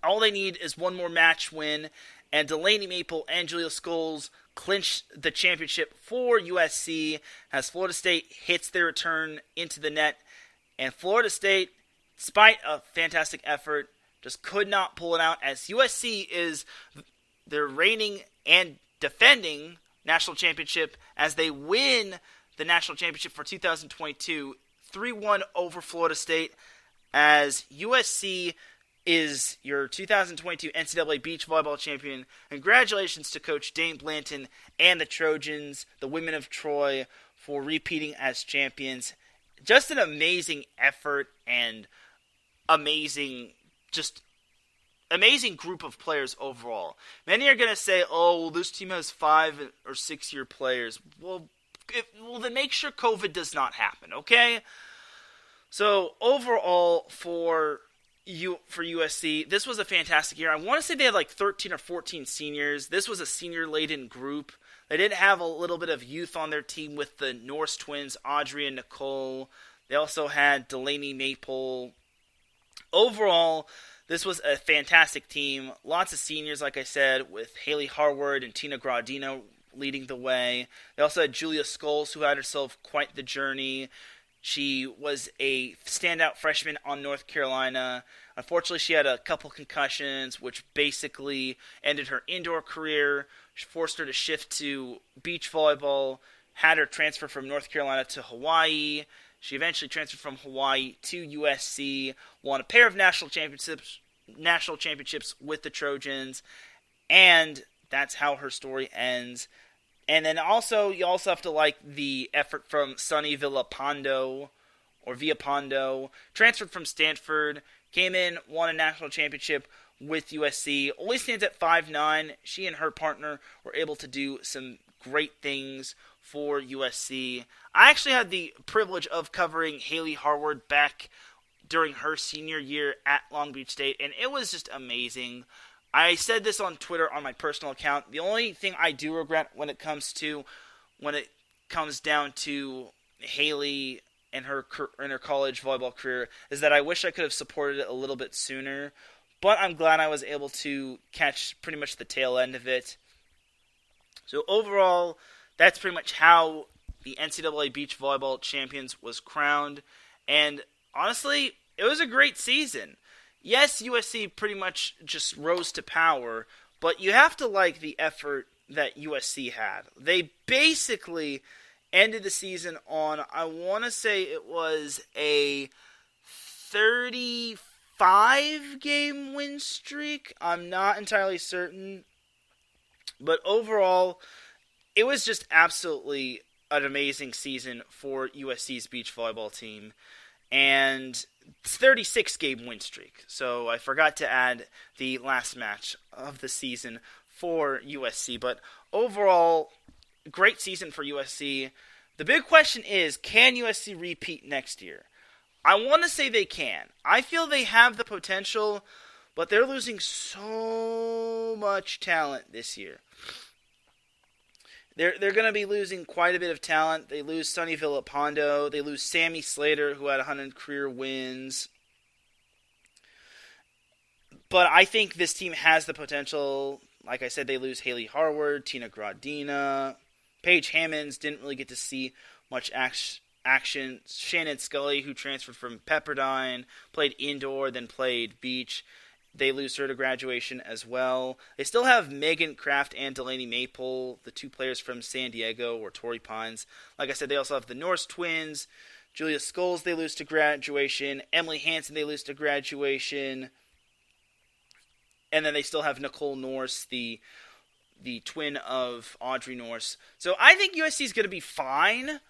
All they need is one more match win, and Delaney Maple and Julia Scholes clinch the championship for USC as Florida State hits their return into the net. And Florida State, despite a fantastic effort, just could not pull it out, as USC is their reigning and defending national championship as they win the national championship for 2022, 3-1 over Florida State, as USC is your 2022 NCAA Beach Volleyball Champion. Congratulations to Coach Dane Blanton and the Trojans, the women of Troy, for repeating as champions. Just an amazing effort and amazing group of players overall. Many are going to say, oh, well, this team has 5 or 6 year players. Well, then make sure COVID does not happen, okay? So overall, for USC, this was a fantastic year. I want to say they had like 13 or 14 seniors. This was a senior-laden group. They did have a little bit of youth on their team with the Norse twins, Audrey and Nicole. They also had Delaney Maple. Overall, this was a fantastic team. Lots of seniors, like I said, with Haley Harward and Tina Gradino leading the way. They also had Julia Scholes, who had herself quite the journey. She was a standout freshman on North Carolina. Unfortunately, she had a couple concussions, which basically ended her indoor career, forced her to shift to beach volleyball, had her transfer from North Carolina to Hawaii. She eventually transferred from Hawaii to USC, won a pair of national championships with the Trojans, and that's how her story ends. And then you also have to like the effort from Sunny Villapando, transferred from Stanford, came in, won a national championship with USC, only stands at 5'9". She and her partner were able to do some great things for USC. I actually had the privilege of covering Haley Harward back during her senior year at Long Beach State, and it was just amazing. I said this on Twitter on my personal account. The only thing I do regret when it comes down to Haley and her college volleyball career is that I wish I could have supported it a little bit sooner. But I'm glad I was able to catch pretty much the tail end of it. So overall, that's pretty much how the NCAA Beach Volleyball Champions was crowned. And honestly, it was a great season. Yes, USC pretty much just rose to power, but you have to like the effort that USC had. They basically ended the season on, I want to say it was a 35-game win streak. I'm not entirely certain. But overall, it was just absolutely an amazing season for USC's beach volleyball team. And 36-game win streak. So I forgot to add the last match of the season for USC. But overall, great season for USC. The big question is, can USC repeat next year? I want to say they can. I feel they have the potential, but they're losing so much talent this year. They're going to be losing quite a bit of talent. They lose Sunny Villapando. They lose Sammy Slater, who had 100 career wins. But I think this team has the potential. Like I said, they lose Haley Harward, Tina Gradina. Paige Hammonds didn't really get to see much action. Shannon Scully, who transferred from Pepperdine, played indoor, then played beach. They lose her to graduation as well. They still have Megan Kraft and Delaney Maple, the two players from San Diego, or Torrey Pines. Like I said, they also have the Norse twins. Julia Scholes, they lose to graduation. Emily Hansen, they lose to graduation. And then they still have Nicole Norse, the twin of Audrey Norse. So I think USC is going to be fine,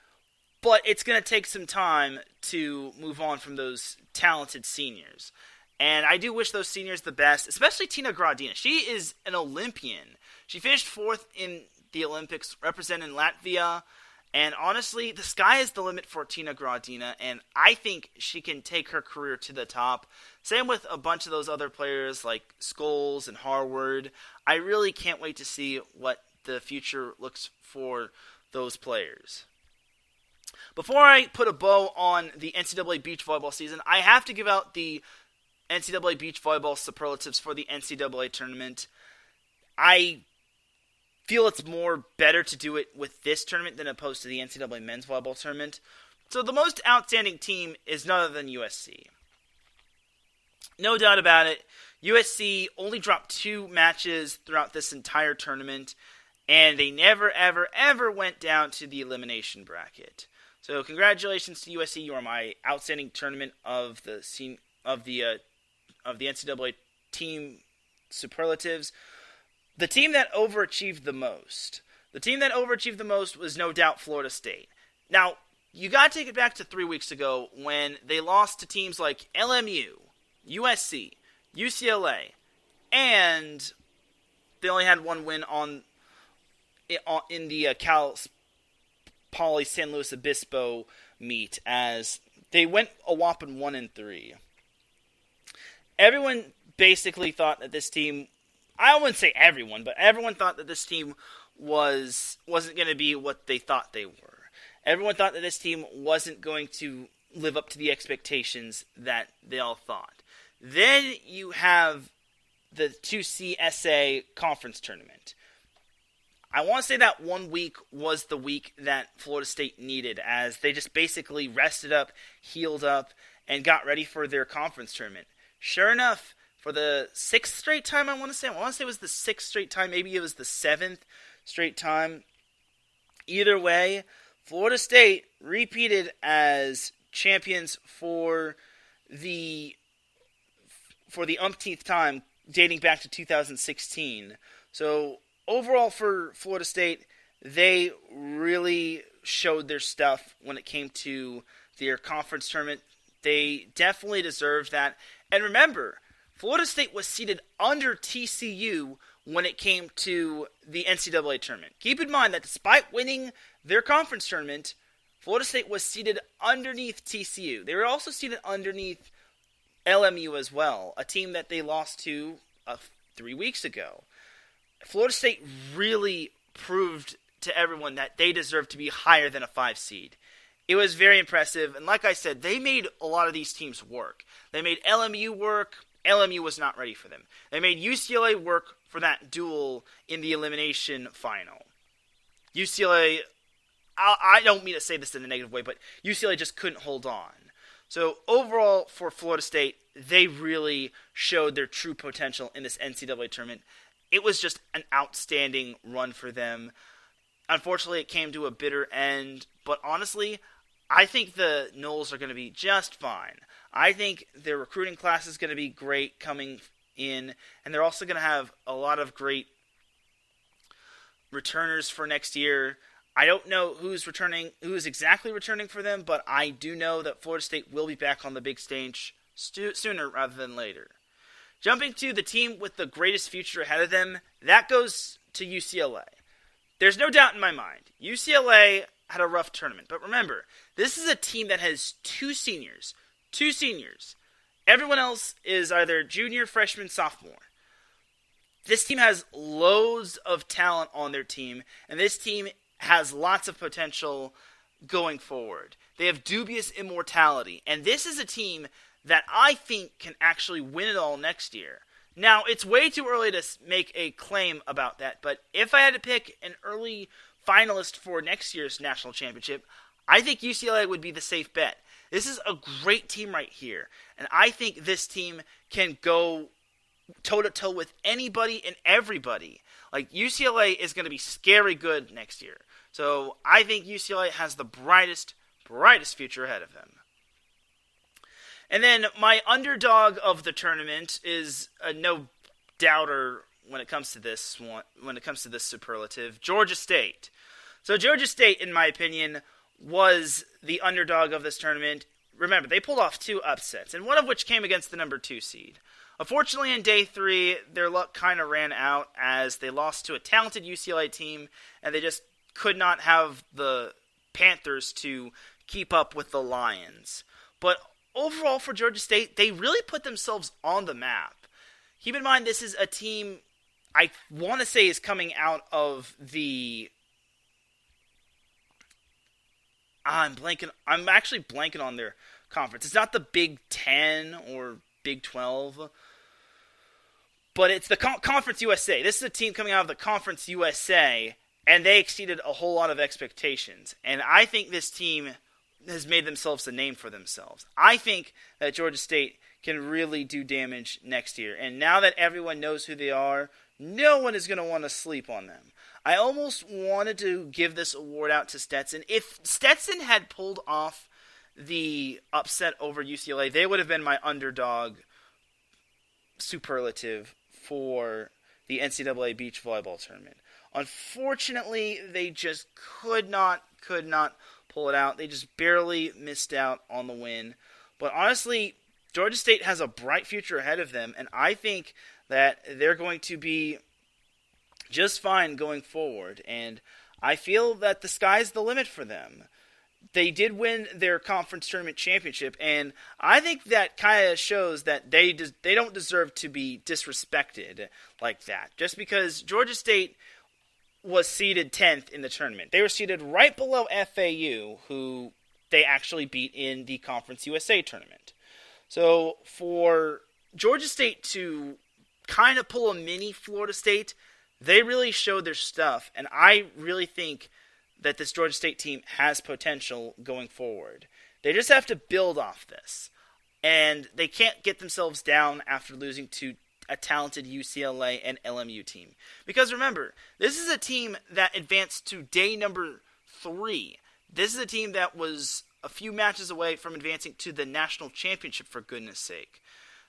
but it's going to take some time to move on from those talented seniors. And I do wish those seniors the best, especially Tina Gradina. She is an Olympian. She finished 4th in the Olympics representing Latvia. And honestly, the sky is the limit for Tina Gradina, and I think she can take her career to the top. Same with a bunch of those other players like Scholes and Harward. I really can't wait to see what the future looks for those players. Before I put a bow on the NCAA Beach Volleyball season, I have to give out the NCAA Beach Volleyball Superlatives for the NCAA tournament. I feel it's better to do it with this tournament than opposed to the NCAA Men's Volleyball Tournament. So the most outstanding team is none other than USC. No doubt about it, USC only dropped 2 matches throughout this entire tournament, and they never, ever, ever went down to the elimination bracket. So congratulations to USC. You are my outstanding tournament of the NCAA team superlatives. The team that overachieved the most. The team that overachieved the most was no doubt Florida State. Now, you got to take it back to 3 weeks ago when they lost to teams like LMU, USC, UCLA, and they only had one win in the Cal Poly San Luis Obispo meet, as they went a whopping 1-3. Everyone basically thought that this team, I wouldn't say everyone, but everyone thought that this team wasn't going to be what they thought they were. Everyone thought that this team wasn't going to live up to the expectations that they all thought. Then you have the 2C SA conference tournament. I want to say that 1 week was the week that Florida State needed, as they just basically rested up, healed up, and got ready for their conference tournament. Sure enough, for the 6th straight time, I want to say it was the 6th straight time, maybe it was the 7th straight time. Either way, Florida State repeated as champions for the umpteenth time, dating back to 2016. So overall for Florida State, they really showed their stuff when it came to their conference tournament. They definitely deserved that. And remember, Florida State was seated under TCU when it came to the NCAA tournament. Keep in mind that despite winning their conference tournament, Florida State was seated underneath TCU. They were also seated underneath LMU as well, a team that they lost to 3 weeks ago. Florida State really proved to everyone that they deserved to be higher than a 5 seed. It was very impressive, and like I said, they made a lot of these teams work. They made LMU work. LMU was not ready for them. They made UCLA work for that duel in the elimination final. UCLA, I don't mean to say this in a negative way, but UCLA just couldn't hold on. So overall, for Florida State, they really showed their true potential in this NCAA tournament. It was just an outstanding run for them. Unfortunately, it came to a bitter end, but honestly, I think the Noles are going to be just fine. I think their recruiting class is going to be great coming in, and they're also going to have a lot of great returners for next year. I don't know who's exactly returning for them, but I do know that Florida State will be back on the big stage sooner rather than later. Jumping to the team with the greatest future ahead of them, that goes to UCLA. There's no doubt in my mind, UCLA had a rough tournament, but remember, this is a team that has two seniors. Everyone else is either junior, freshman, sophomore. This team has loads of talent on their team, and this team has lots of potential going forward. They have dubious immortality, and this is a team that I think can actually win it all next year. Now, it's way too early to make a claim about that, but if I had to pick an early finalist for next year's national championship, I think UCLA would be the safe bet. This is a great team right here, and I think this team can go toe-to-toe with anybody and everybody. Like, UCLA is going to be scary good next year. So I think UCLA has the brightest future ahead of them. And then my underdog of the tournament is a no-doubter when it comes to this superlative, Georgia State. So Georgia State, in my opinion, was the underdog of this tournament. Remember, they pulled off 2 upsets, and one of which came against the number 2 seed. Unfortunately, in day 3, their luck kind of ran out as they lost to a talented UCLA team, and they just could not have the Panthers to keep up with the Lions. But overall for Georgia State, they really put themselves on the map. Keep in mind, this is a team I want to say is coming out of the... I'm actually blanking on their conference. It's not the Big 10 or Big 12, but it's the Conference USA. This is a team coming out of the Conference USA, and they exceeded a whole lot of expectations. And I think this team has made themselves a name for themselves. I think that Georgia State can really do damage next year. And now that everyone knows who they are, no one is going to want to sleep on them. I almost wanted to give this award out to Stetson. If Stetson had pulled off the upset over UCLA, they would have been my underdog superlative for the NCAA Beach Volleyball Tournament. Unfortunately, they just could not pull it out. They just barely missed out on the win. But honestly, Georgia State has a bright future ahead of them, and I think that they're going to be just fine going forward. And I feel that the sky's the limit for them. They did win their conference tournament championship, and I think that kind of shows that they don't deserve to be disrespected like that. Just because Georgia State was seeded 10th in the tournament. They were seeded right below FAU, who they actually beat in the Conference USA tournament. So for Georgia State to kind of pull a mini Florida State, they really showed their stuff, and I really think that this Georgia State team has potential going forward. They just have to build off this, and they can't get themselves down after losing to a talented UCLA and LMU team. Because remember, this is a team that advanced to day number 3. This is a team that was a few matches away from advancing to the national championship, for goodness sake.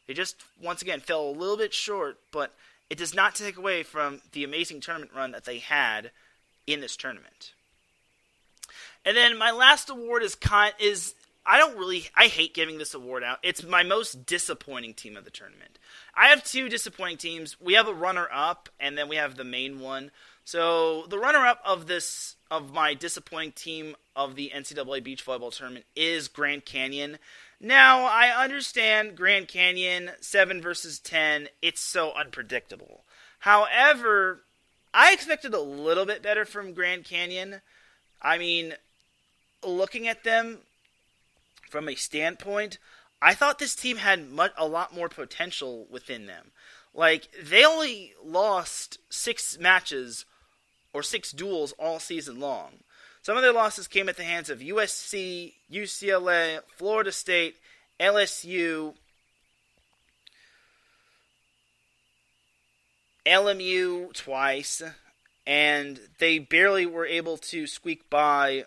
They just, once again, fell a little bit short, but it does not take away from the amazing tournament run that they had in this tournament. And then my last award I hate giving this award out. It's my most disappointing team of the tournament. I have 2 disappointing teams. We have a runner-up, and then we have the main one. So the runner-up of my disappointing team of the NCAA Beach Volleyball Tournament is Grand Canyon. Now, I understand Grand Canyon, 7 versus 10, it's so unpredictable. However, I expected a little bit better from Grand Canyon. I mean, looking at them from a standpoint, I thought this team had a lot more potential within them. Like, they only lost 6 matches or 6 duels all season long. Some of their losses came at the hands of USC, UCLA, Florida State, LSU, LMU twice, and they barely were able to squeak by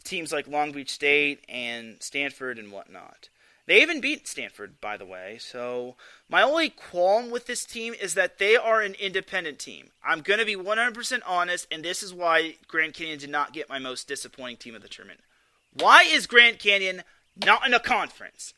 teams like Long Beach State and Stanford and whatnot. They even beat Stanford, by the way. So my only qualm with this team is that they are an independent team. I'm going to be 100% honest, and this is why Grand Canyon did not get my most disappointing team of the tournament. Why is Grand Canyon not in a conference?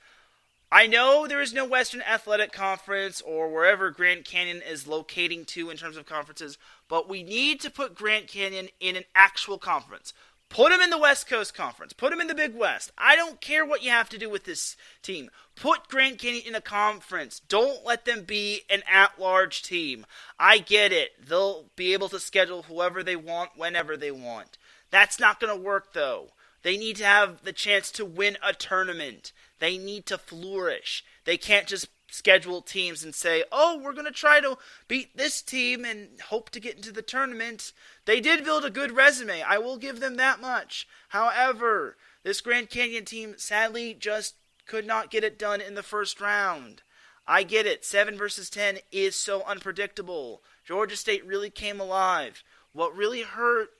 I know there is no Western Athletic Conference or wherever Grand Canyon is locating to in terms of conferences, but we need to put Grand Canyon in an actual conference. Put them in the West Coast Conference. Put them in the Big West. I don't care what you have to do with this team. Put Grand Canyon in a conference. Don't let them be an at-large team. I get it. They'll be able to schedule whoever they want, whenever they want. That's not going to work, though. They need to have the chance to win a tournament. They need to flourish. They can't just schedule teams and say, oh, we're going to try to beat this team and hope to get into the tournament. They did build a good resume. I will give them that much. However, this Grand Canyon team sadly just could not get it done in the first round. I get it. 7 versus 10 is so unpredictable. Georgia State really came alive. What really hurt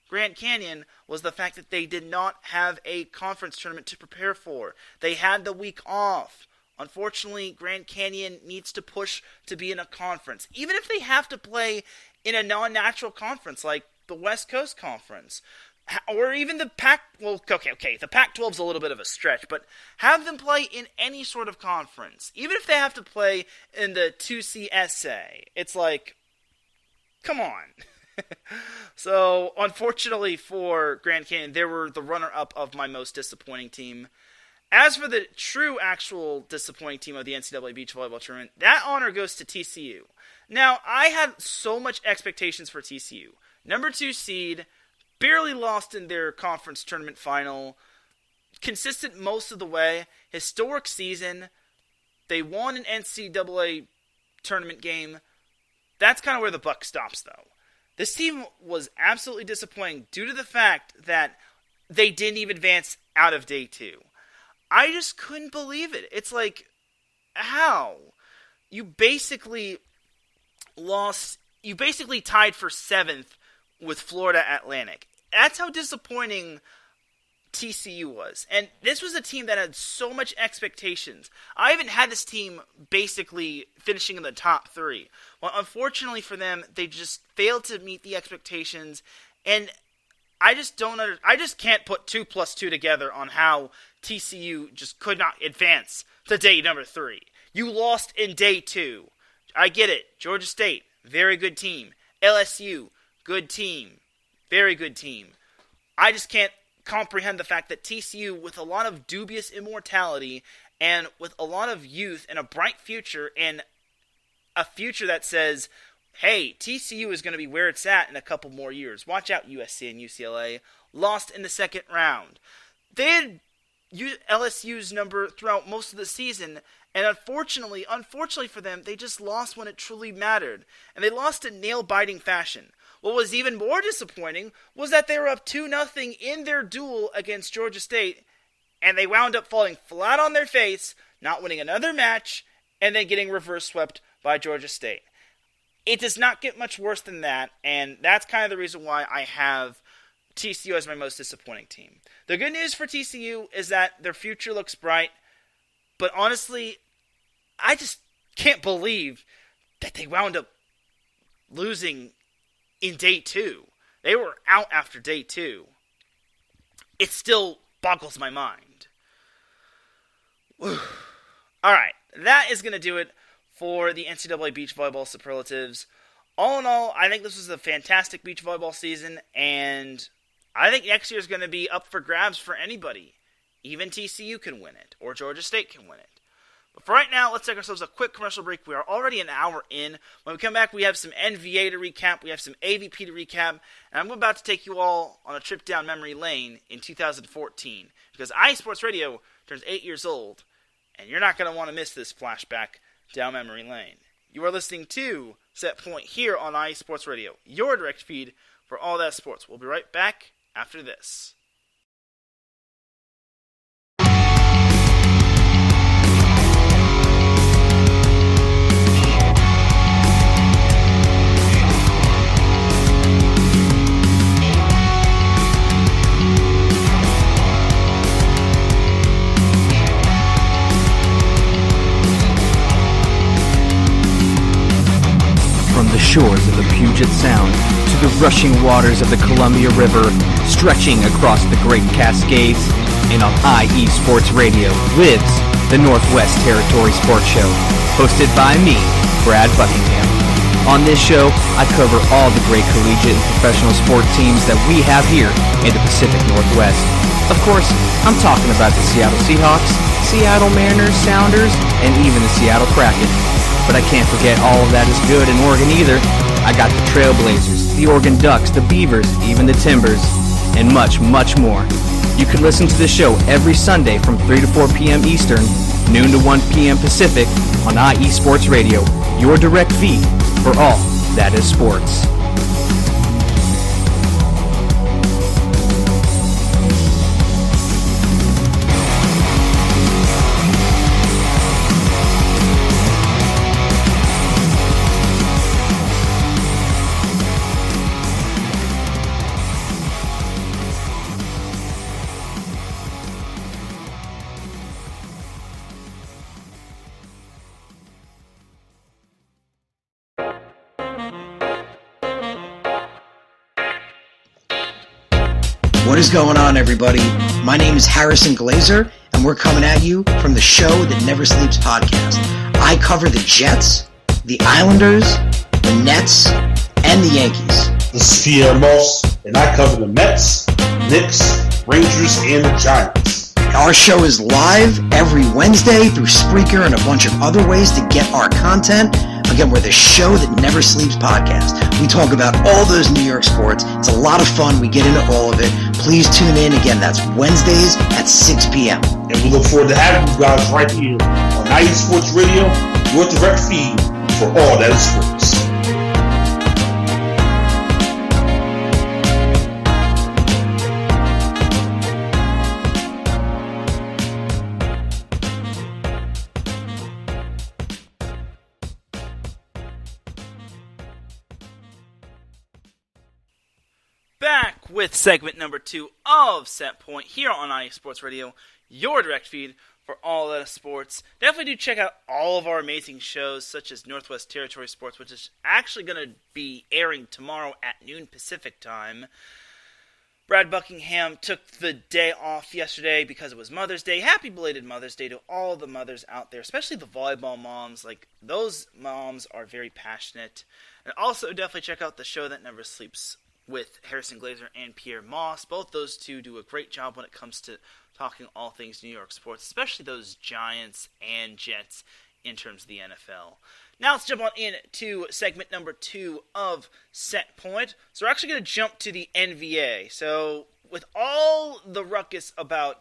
Grand Canyon was the fact that they did not have a conference tournament to prepare for. They had the week off. Unfortunately, Grand Canyon needs to push to be in a conference. Even if they have to play in a non-natural conference like the West Coast Conference. Or even the Pac... Well, okay, the Pac-12 is a little bit of a stretch, but have them play in any sort of conference. Even if they have to play in the 2CSA. It's like, come on. So, unfortunately for Grand Canyon, they were the runner-up of my most disappointing team. As for the true actual disappointing team of the NCAA Beach Volleyball Tournament, that honor goes to TCU. Now, I had so much expectations for TCU. Number 2 seed, barely lost in their conference tournament final, consistent most of the way, historic season, they won an NCAA tournament game. That's kind of where the buck stops, though. This team was absolutely disappointing due to the fact that they didn't even advance out of day 2. I just couldn't believe it. It's like, how? You basically lost you basically tied for 7th with Florida Atlantic. That's how disappointing TCU was. And this was a team that had so much expectations. I even had this team basically finishing in the top 3. Well, unfortunately for them, they just failed to meet the expectations. And I just can't put 2 plus 2 together on how TCU just could not advance to day number 3. You lost in day 2. I get it. Georgia State, very good team. LSU, good team. Very good team. I just can't comprehend the fact that TCU, with a lot of dubious immortality and with a lot of youth and a bright future and a future that says, hey, TCU is going to be where it's at in a couple more years. Watch out, USC and UCLA. Lost in the second round. They had LSU's number throughout most of the season, and unfortunately for them, they just lost when it truly mattered. And they lost in nail-biting fashion. What was even more disappointing was that they were up 2-0 in their duel against Georgia State, and they wound up falling flat on their face, not winning another match, and then getting reverse swept by Georgia State. It does not get much worse than that, and that's kind of the reason why I have TCU as my most disappointing team. The good news for TCU is that their future looks bright, but honestly, I just can't believe that they wound up losing in day 2. They were out after day 2. It still boggles my mind. Alright, that is going to do it for the NCAA Beach Volleyball Superlatives. All in all, I think this was a fantastic beach volleyball season, and I think next year is going to be up for grabs for anybody. Even TCU can win it, or Georgia State can win it. But for right now, let's take ourselves a quick commercial break. We are already an hour in. When we come back, we have some NVA to recap, we have some AVP to recap, and I'm about to take you all on a trip down memory lane in 2014, because iSports Radio turns 8 years old, and you're not going to want to miss this flashback down memory lane. You are listening to Set Point here on iSports Radio, your direct feed for all that sports. We'll be right back after this. From the shores of the Puget Sound to the rushing waters of the Columbia River, stretching across the Great Cascades, and on IE Sports Radio lives the Northwest Territory Sports Show, hosted by me, Brad Buckingham. On this show, I cover all the great collegiate and professional sport teams that we have here in the Pacific Northwest. Of course, I'm talking about the Seattle Seahawks, Seattle Mariners, Sounders, and even the Seattle Kraken. But I can't forget all of that is good in Oregon either. I got the Trailblazers, the Oregon Ducks, the Beavers, even the Timbers, and much, much more. You can listen to the show every Sunday from 3 to 4 p.m. Eastern, noon to 1 p.m. Pacific on IE Sports Radio, your direct feed for all that is sports. What is going on, everybody? My name is Harrison Glazer, and we're coming at you from the Show That Never Sleeps podcast. I cover the Jets, the Islanders, the Nets, and the Yankees. This is Pierre Moss, and I cover the Mets, Knicks, Rangers, and the Giants. Our show is live every Wednesday through Spreaker and a bunch of other ways to get our content. Again, we're the Show That Never Sleeps podcast. We talk about all those New York sports. It's a lot of fun. We get into all of it. Please tune in. Again, that's Wednesdays at 6 p.m. And we look forward to having you guys right here on IE Sports Radio, your direct feed for all that is sports. back with segment number 2 of Set Point here on IE Sports Radio, your direct feed for all that sports. Definitely do check out all of our amazing shows, such as Northwest Territory Sports, which is actually going to be airing tomorrow at noon Pacific time. Brad Buckingham took the day off yesterday because it was Mother's Day. Happy belated Mother's Day to all the mothers out there, especially the volleyball moms. Like, those moms are very passionate. And also definitely check out The Show That Never Sleeps with Harrison Glazer and Pierre Moss. Both those two do a great job when it comes to talking all things New York sports, especially those Giants and Jets in terms of the NFL. Now let's jump on in to segment number 2 of Set Point. So we're actually going to jump to the NVA. So with all the ruckus about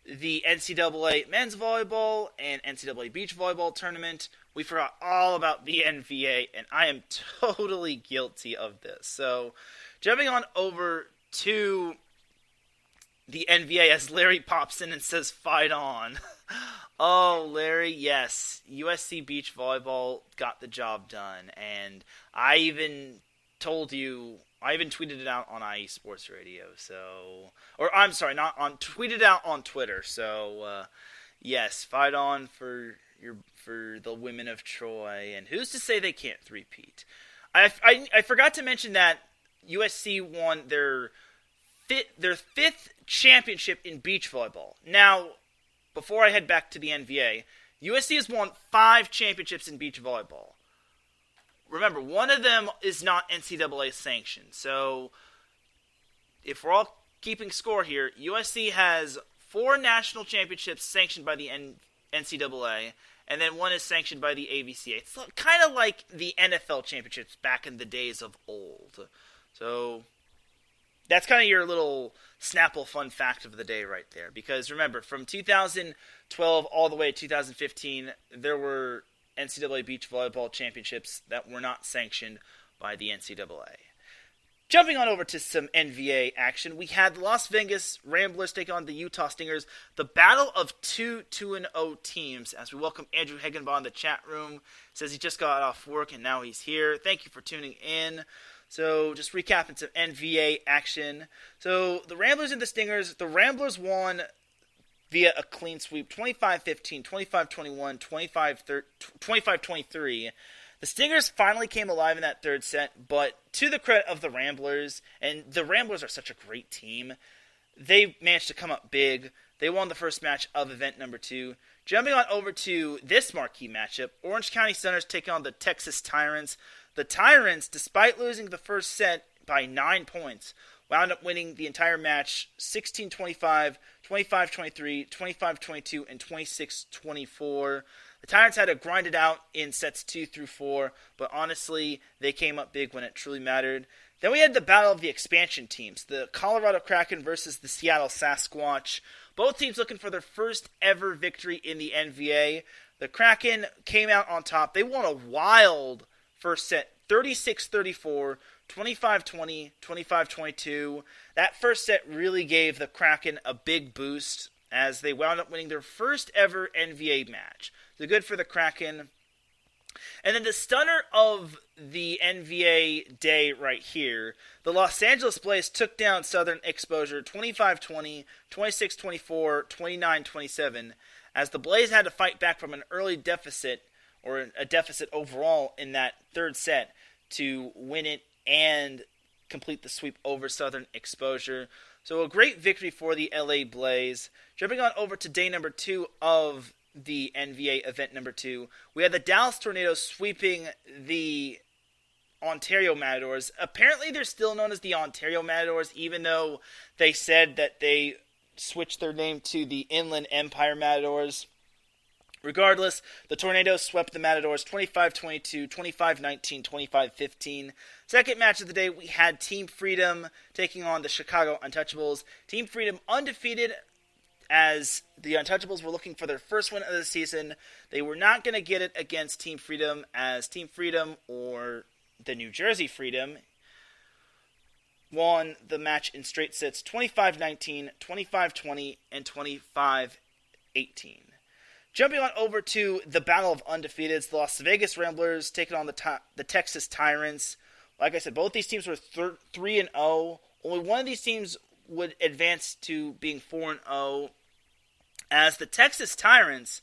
the NCAA men's volleyball and NCAA beach volleyball tournament, we forgot all about the NVA, and I am totally guilty of this. So jumping on over to the NVA as Larry pops in and says, "Fight on." Oh, Larry, yes. USC Beach Volleyball got the job done. And I even tweeted it out on IE Sports Radio. Tweeted it out on Twitter. So, yes, fight on for the women of Troy. And who's to say they can't three-peat? I forgot to mention that USC won their fifth championship in beach volleyball. Now, before I head back to the NVA, USC has won 5 championships in beach volleyball. Remember, one of them is not NCAA sanctioned. So, if we're all keeping score here, USC has 4 national championships sanctioned by the NCAA, and then one is sanctioned by the AVCA. It's kind of like the NFL championships back in the days of old. So that's kind of your little Snapple fun fact of the day right there. Because remember, from 2012 all the way to 2015, there were NCAA Beach Volleyball Championships that were not sanctioned by the NCAA. Jumping on over to some NVA action, we had the Las Vegas Ramblers take on the Utah Stingers. The battle of 2-2-0 teams, as we welcome Andrew Hegenbaugh in the chat room. Says he just got off work and now he's here. Thank you for tuning in. So, just recapping some NVA action. So, the Ramblers and the Stingers. The Ramblers won via a clean sweep, 25-15, 25-21, 25-23. The Stingers finally came alive in that third set, but to the credit of the Ramblers, and the Ramblers are such a great team, they managed to come up big. They won the first match of event number 2. Jumping on over to this marquee matchup, Orange County Sunners take on the Texas Tyrants. The Tyrants, despite losing the first set by 9 points, wound up winning the entire match 16-25, 25-23, 25-22, and 26-24. The Tyrants had to grind it out in sets 2 through 4, but honestly, they came up big when it truly mattered. Then we had the battle of the expansion teams, the Colorado Kraken versus the Seattle Sasquatch. Both teams looking for their first ever victory in the NVA. The Kraken came out on top. They won a wild first set, 36-34, 25-20, 25-22. That first set really gave the Kraken a big boost as they wound up winning their first ever NVA match. So good for the Kraken. And then the stunner of the NVA day right here, the Los Angeles Blaze took down Southern Exposure 25-20, 26-24, 29-27, as the Blaze had to fight back from an early deficit, or a deficit overall in that third set, to win it and complete the sweep over Southern Exposure. So a great victory for the LA Blaze. Jumping on over to day number 2 of the NVA event number 2, we had the Dallas Tornadoes sweeping the Ontario Matadors. Apparently they're still known as the Ontario Matadors, even though they said that they switched their name to the Inland Empire Matadors. Regardless, the Tornadoes swept the Matadors 25-22, 25-19, 25-15. Second match of the day, we had Team Freedom taking on the Chicago Untouchables. Team Freedom undefeated, as the Untouchables were looking for their first win of the season. They were not going to get it against Team Freedom, as Team Freedom, or the New Jersey Freedom, won the match in straight sets 25-19, 25-20, and 25-18. Jumping on over to the Battle of Undefeateds, the Las Vegas Ramblers taking on the Texas Tyrants. Like I said, both these teams were 3-0, only one of these teams would advance to being 4-0, as the Texas Tyrants,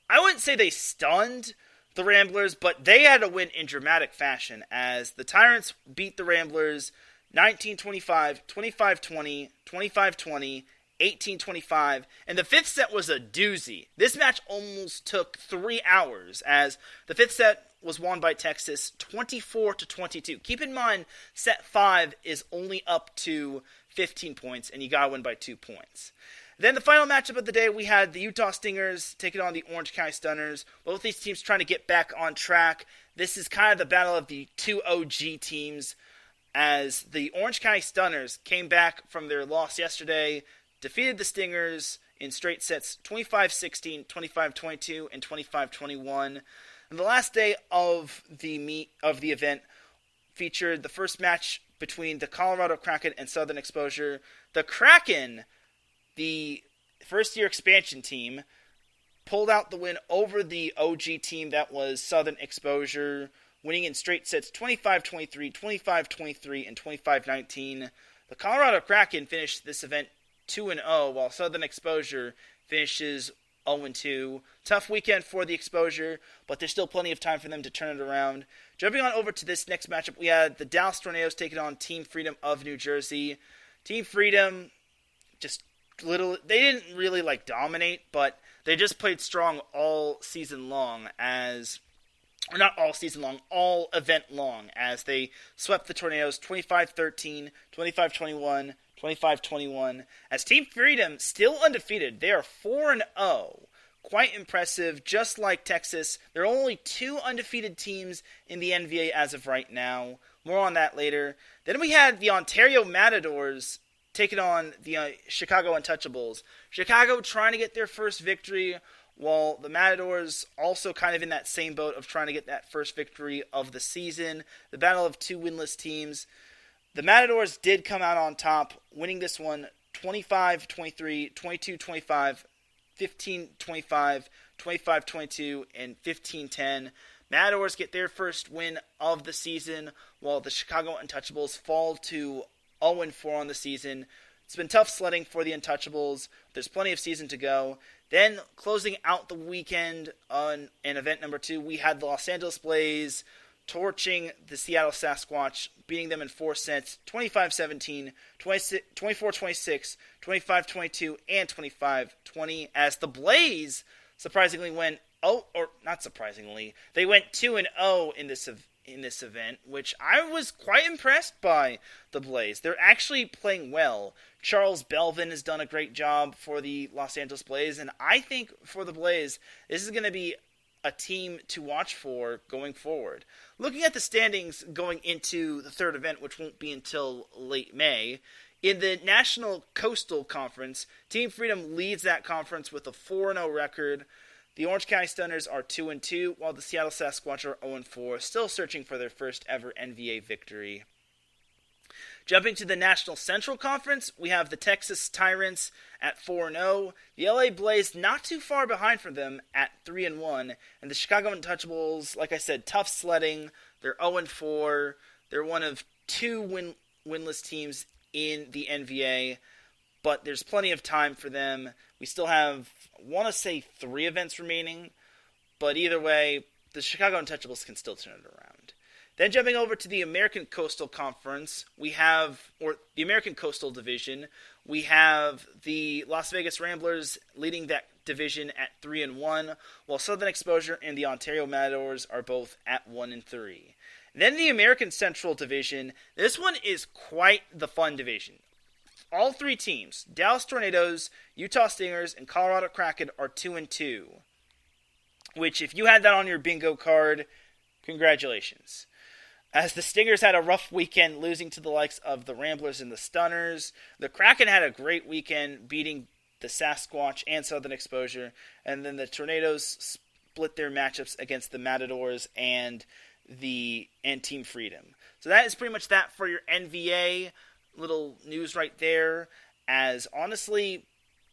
I wouldn't say they stunned the Ramblers, but they had a win in dramatic fashion, as the Tyrants beat the Ramblers 19-25, 25-20, 25-20, 18-25, and the fifth set was a doozy. This match almost took 3 hours, as the fifth set was won by Texas 24-22. Keep in mind, set 5 is only up to 15 points, and you gotta win by 2 points. Then the final matchup of the day, we had the Utah Stingers taking on the Orange County Stunners. Both these teams trying to get back on track. This is kind of the battle of the two OG teams, as the Orange County Stunners came back from their loss yesterday, defeated the Stingers in straight sets 25-16, 25-22, and 25-21. And the last day of the event featured the first match between the Colorado Kraken and Southern Exposure. The Kraken, the first-year expansion team, pulled out the win over the OG team that was Southern Exposure, winning in straight sets 25-23, 25-23, and 25-19. The Colorado Kraken finished this event 2-0, while Southern Exposure finishes 0-2. Tough weekend for the Exposure, but there's still plenty of time for them to turn it around. Jumping on over to this next matchup, we had the Dallas Tornadoes taking on Team Freedom of New Jersey. Team Freedom they didn't really dominate, but they just played strong all season long, or not all season long, all event long, as they swept the Tornadoes 25-13, 25-21, 25-21. As Team Freedom, still undefeated, they are 4-0. Quite impressive, just like Texas. There are only 2 undefeated teams in the NVA as of right now. More on that later. Then we had the Ontario Matadors taking on the Chicago Untouchables. Chicago trying to get their first victory, while the Matadors also kind of in that same boat of trying to get that first victory of the season. The battle of 2 winless teams. The Matadors did come out on top, winning this one 25-23, 22-25, 15-25, 25-22, and 15-10. Matadors get their first win of the season, while the Chicago Untouchables fall to 0-4 on the season. It's been tough sledding for the Untouchables. There's plenty of season to go. Then, closing out the weekend on event number 2, we had the Los Angeles Blaze torching the Seattle Sasquatch, beating them in 4 sets, 25-17, 24-26, 25-22, and 25-20, as the Blaze surprisingly went, not surprisingly, they went 2-0 in this event, which I was quite impressed by the Blaze. They're actually playing well. Charles Belvin has done a great job for the Los Angeles Blaze, and I think for the Blaze, this is going to be a team to watch for going forward. Looking at the standings going into the third event, which won't be until late May, in the National Coastal Conference, Team Freedom leads that conference with a 4-0 record. The Orange County Stunners are 2-2, while the Seattle Sasquatch are 0-4, still searching for their first ever NVA victory. Jumping to the National Central Conference, we have the Texas Tyrants at 4-0, the LA Blaze not too far behind from them at 3-1, and the Chicago Untouchables, like I said, tough sledding. They're 0-4. They're one of 2 winless teams in the NVA, but there's plenty of time for them. We still have, I want to say, 3 events remaining, but either way, the Chicago Untouchables can still turn it around. Then jumping over to the American Coastal Conference, the American Coastal Division, we have the Las Vegas Ramblers leading that division at 3-1, while Southern Exposure and the Ontario Matadors are both at 1-3. Then the American Central Division, this one is quite the fun division. All 3 teams, Dallas Tornadoes, Utah Stingers, and Colorado Kraken, are 2-2, which if you had that on your bingo card, congratulations. As the Stingers had a rough weekend, losing to the likes of the Ramblers and the Stunners. The Kraken had a great weekend, beating the Sasquatch and Southern Exposure. And then the Tornadoes split their matchups against the Matadors and Team Freedom. So that is pretty much that for your NVA. Little news right there. As honestly,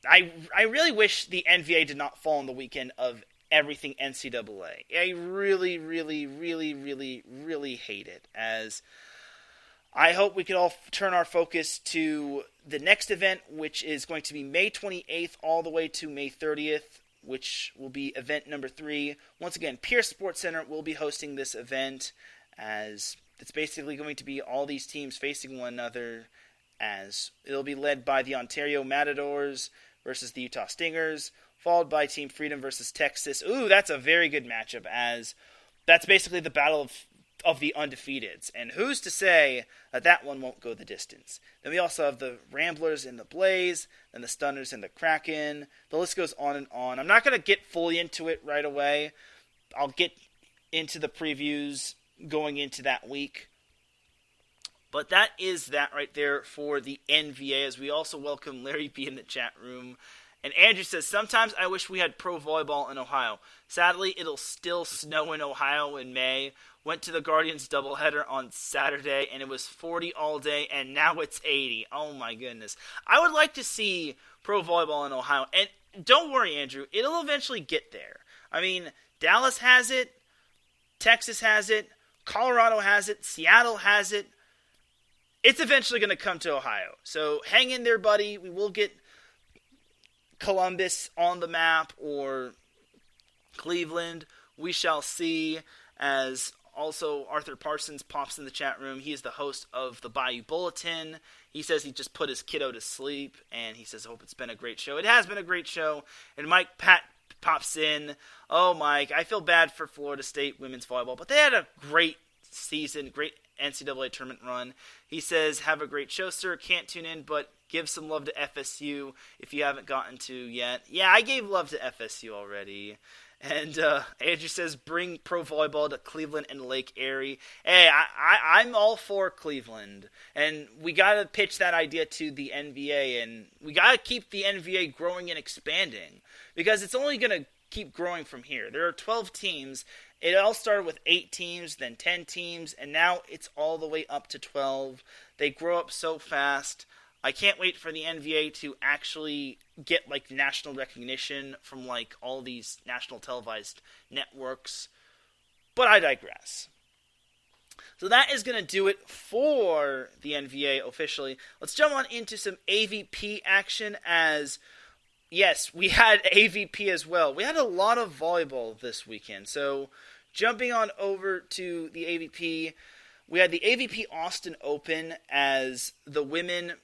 I really wish the NVA did not fall on the weekend of everything NCAA. I really, really, really, really, really hate it, as I hope we can all turn our focus to the next event, which is going to be May 28th all the way to May 30th, which will be event number 3. Once again, Pierce Sports Center will be hosting this event, as it's basically going to be all these teams facing one another, as it'll be led by the Ontario Matadors versus the Utah Stingers, followed by Team Freedom versus Texas. Ooh, that's a very good matchup, as that's basically the battle of the undefeateds. And who's to say that one won't go the distance? Then we also have the Ramblers and the Blaze, and the Stunners and the Kraken. The list goes on and on. I'm not going to get fully into it right away. I'll get into the previews going into that week. But that is that right there for the NVA, as we also welcome Larry B in the chat room. And Andrew says, sometimes I wish we had pro volleyball in Ohio. Sadly, it'll still snow in Ohio in May. Went to the Guardians doubleheader on Saturday, and it was 40 all day, and now it's 80. Oh, my goodness. I would like to see pro volleyball in Ohio. And don't worry, Andrew. It'll eventually get there. I mean, Dallas has it. Texas has it. Colorado has it. Seattle has it. It's eventually going to come to Ohio. So hang in there, buddy. We will get Columbus on the map, or Cleveland. We shall see, as also Arthur Parsons pops in the chat room. He is the host of the Bayou Bulletin. He says he just put his kiddo to sleep, and he says, I hope it's been a great show. It has been a great show. And Mike Pat pops in. Oh, Mike, I feel bad for Florida State women's volleyball, but they had a great season, great NCAA tournament run. He says, have a great show, sir. Can't tune in, but give some love to FSU if you haven't gotten to yet. Yeah, I gave love to FSU already. And Andrew says, bring pro volleyball to Cleveland and Lake Erie. Hey, I'm all for Cleveland. And we got to pitch that idea to the NVA. And we got to keep the NVA growing and expanding, because it's only going to keep growing from here. There are 12 teams. It all started with 8 teams, then 10 teams, and now it's all the way up to 12. They grow up so fast. I can't wait for the NVA to actually get like national recognition from like all these national televised networks. But I digress. So that is going to do it for the NVA officially. Let's jump on into some AVP action, as yes, we had AVP as well. We had a lot of volleyball this weekend. So jumping on over to the AVP, we had the AVP Austin Open, as the women's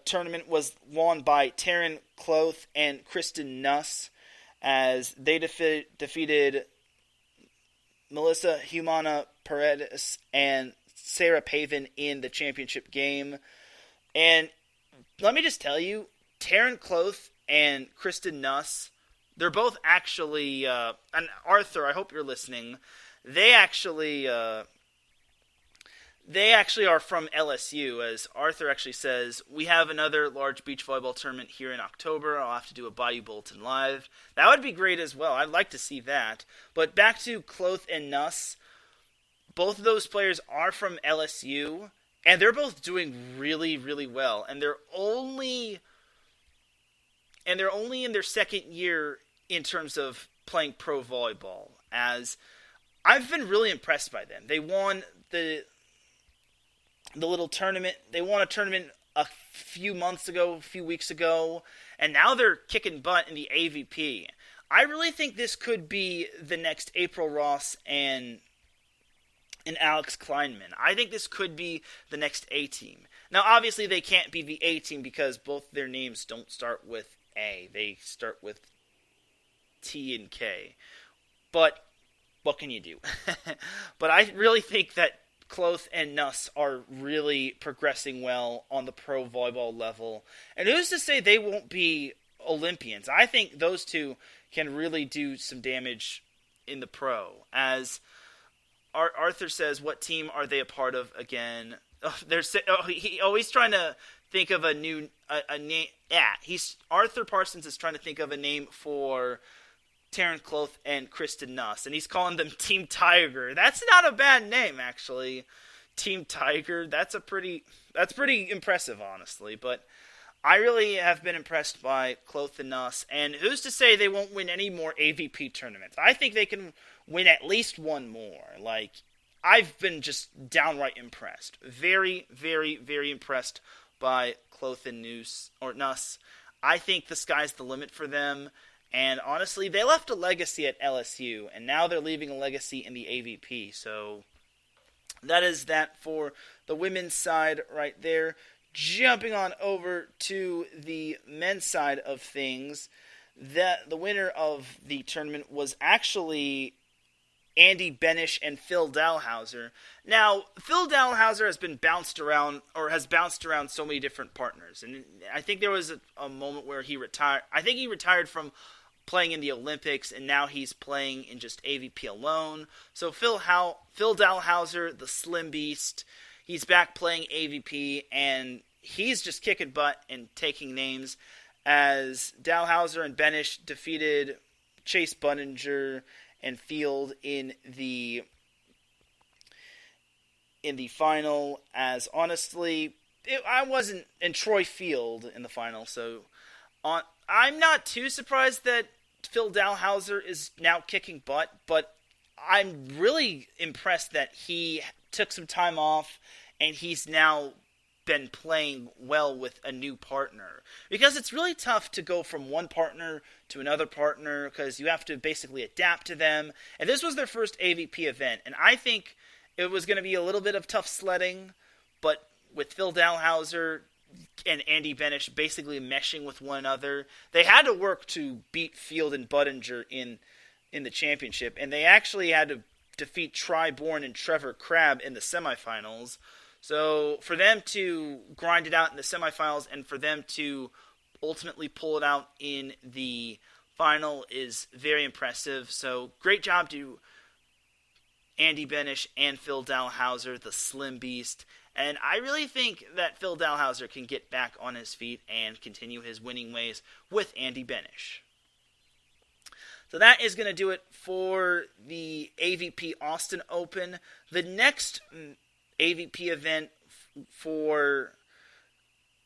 tournament was won by Teran Rodriguez and Kristen Nuss, as they defeated Melissa Humana Paredes and Sarah Pavin in the championship game. And let me just tell you, Teran Rodriguez and Kristen Nuss, they're both actually, and Arthur, I hope you're listening, they actually are from LSU, as Arthur actually says, we have another large beach volleyball tournament here in October. I'll have to do a Bayou Bulletin Live. That would be great as well. I'd like to see that. But back to Cloth and Nuss, both of those players are from LSU, and they're both doing really, really well. And they're only in their second year in terms of playing pro volleyball, as I've been really impressed by them. They won the little tournament. They won a tournament a few weeks ago, and now they're kicking butt in the AVP. I really think this could be the next April Ross and Alex Kleinman. I think this could be the next A-team. Now, obviously, they can't be the A-team because both their names don't start with A. They start with T and K. But what can you do? But I really think that Cloth and Nuss are really progressing well on the pro volleyball level. And who's to say they won't be Olympians? I think those two can really do some damage in the pro. As Arthur says, what team are they a part of again? He's always trying to think of a name. Yeah, Arthur Parsons is trying to think of a name for Teran Cloth and Kristen Nuss, and he's calling them Team Tiger. That's not a bad name, actually. Team Tiger. That's pretty impressive, honestly. But I really have been impressed by Cloth and Nuss, and who's to say they won't win any more AVP tournaments? I think they can win at least one more. Like, I've been just downright impressed. Very, very, very impressed by Cloth and Nuss. I think the sky's the limit for them. And honestly, they left a legacy at LSU, and now they're leaving a legacy in the AVP. So that is that for the women's side right there. Jumping on over to the men's side of things, the winner of the tournament was actually Andy Benish and Phil Dalhausser. Now, Phil Dalhausser has bounced around so many different partners. And I think there was a moment where he retired. I think he retired from playing in the Olympics, and now he's playing in just AVP alone. So Phil Dalhausser, the Slim Beast, he's back playing AVP, and he's just kicking butt and taking names as Dalhausser and Benish defeated Chase Buninger and Field in the final. As honestly, I wasn't in Troy Field in the final, so I'm not too surprised that Phil Dalhausser is now kicking butt, but I'm really impressed that he took some time off and he's now been playing well with a new partner. Because it's really tough to go from one partner to another partner because you have to basically adapt to them. And this was their first AVP event, and I think it was going to be a little bit of tough sledding, but with Phil Dalhausser and Andy Benish basically meshing with one another, they had to work to beat Field and Budinger in the championship, and they actually had to defeat Tri Bourne and Trevor Crabb in the semifinals. So for them to grind it out in the semifinals and for them to ultimately pull it out in the final is very impressive. So great job to Andy Benish and Phil Dalhausser, the Slim Beast. And I really think that Phil Dalhausser can get back on his feet and continue his winning ways with Andy Benish. So that is going to do it for the AVP Austin Open. The next AVP event for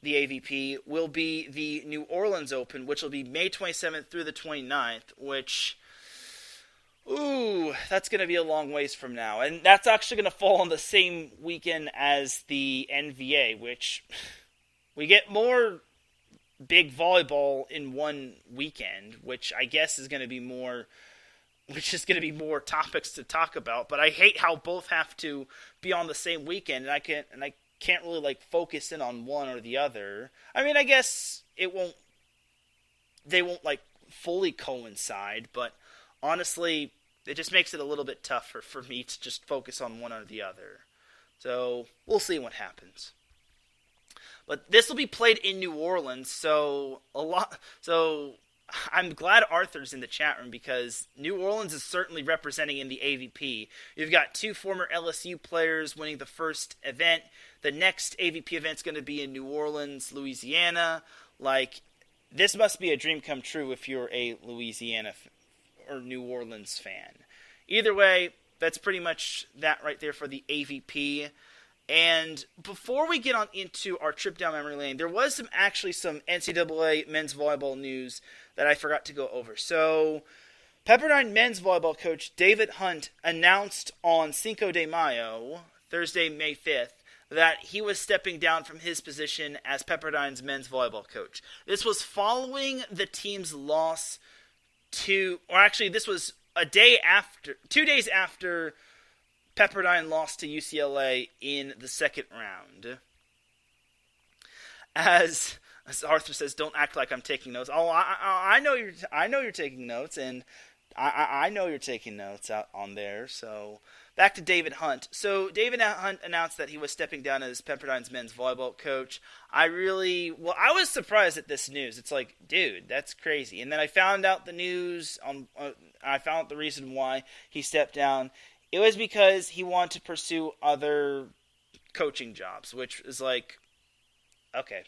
the AVP will be the New Orleans Open, which will be May 27th through the 29th, which, that's going to be a long ways from now. And that's actually going to fall on the same weekend as the NVA, which we get more big volleyball in one weekend, which I guess is going to be more topics to talk about. But I hate how both have to be on the same weekend, and I can't really focus in on one or the other. I mean, I guess they won't fully coincide, but honestly, it just makes it a little bit tougher for me to just focus on one or the other. So we'll see what happens. But this will be played in New Orleans, so I'm glad Arthur's in the chat room because New Orleans is certainly representing in the AVP. You've got two former LSU players winning the first event. The next AVP event's going to be in New Orleans, Louisiana. This must be a dream come true if you're a Louisiana or New Orleans fan. Either way, that's pretty much that right there for the AVP. And before we get on into our trip down memory lane, there was some NCAA men's volleyball news that I forgot to go over. So, Pepperdine men's volleyball coach David Hunt announced on Cinco de Mayo, Thursday, May 5th, that he was stepping down from his position as Pepperdine's men's volleyball coach. This was following the team's loss this was 2 days after Pepperdine lost to UCLA in the second round. As Arthur says, don't act like I'm taking notes. Oh, I know you're taking notes, and I know you're taking notes out on there. So back to David Hunt. So David Hunt announced that he was stepping down as Pepperdine's men's volleyball coach. I was surprised at this news. It's like, dude, that's crazy. And then I found out the news. I found out the reason why he stepped down. It was because he wanted to pursue other coaching jobs, which is like, okay.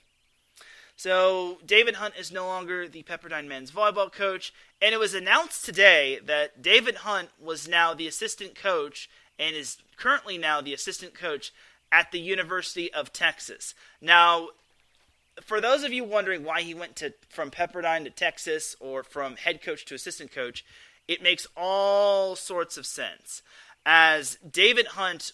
So David Hunt is no longer the Pepperdine men's volleyball coach, and it was announced today that David Hunt was now the assistant coach and is currently now the assistant coach at the University of Texas. Now, for those of you wondering why he went from Pepperdine to Texas or from head coach to assistant coach, it makes all sorts of sense. as David Hunt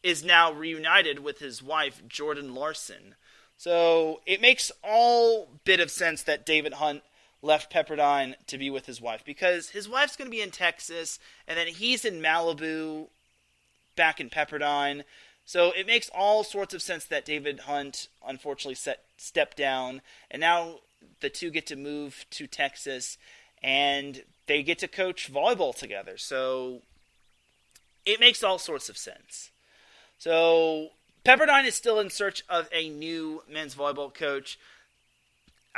is now reunited with his wife, Jordan Larson. So it makes all bit of sense that David Hunt left Pepperdine to be with his wife, because his wife's going to be in Texas, and then he's in Malibu back in Pepperdine. So it makes all sorts of sense that David Hunt unfortunately stepped down, and now the two get to move to Texas, and they get to coach volleyball together. So it makes all sorts of sense. So Pepperdine is still in search of a new men's volleyball coach.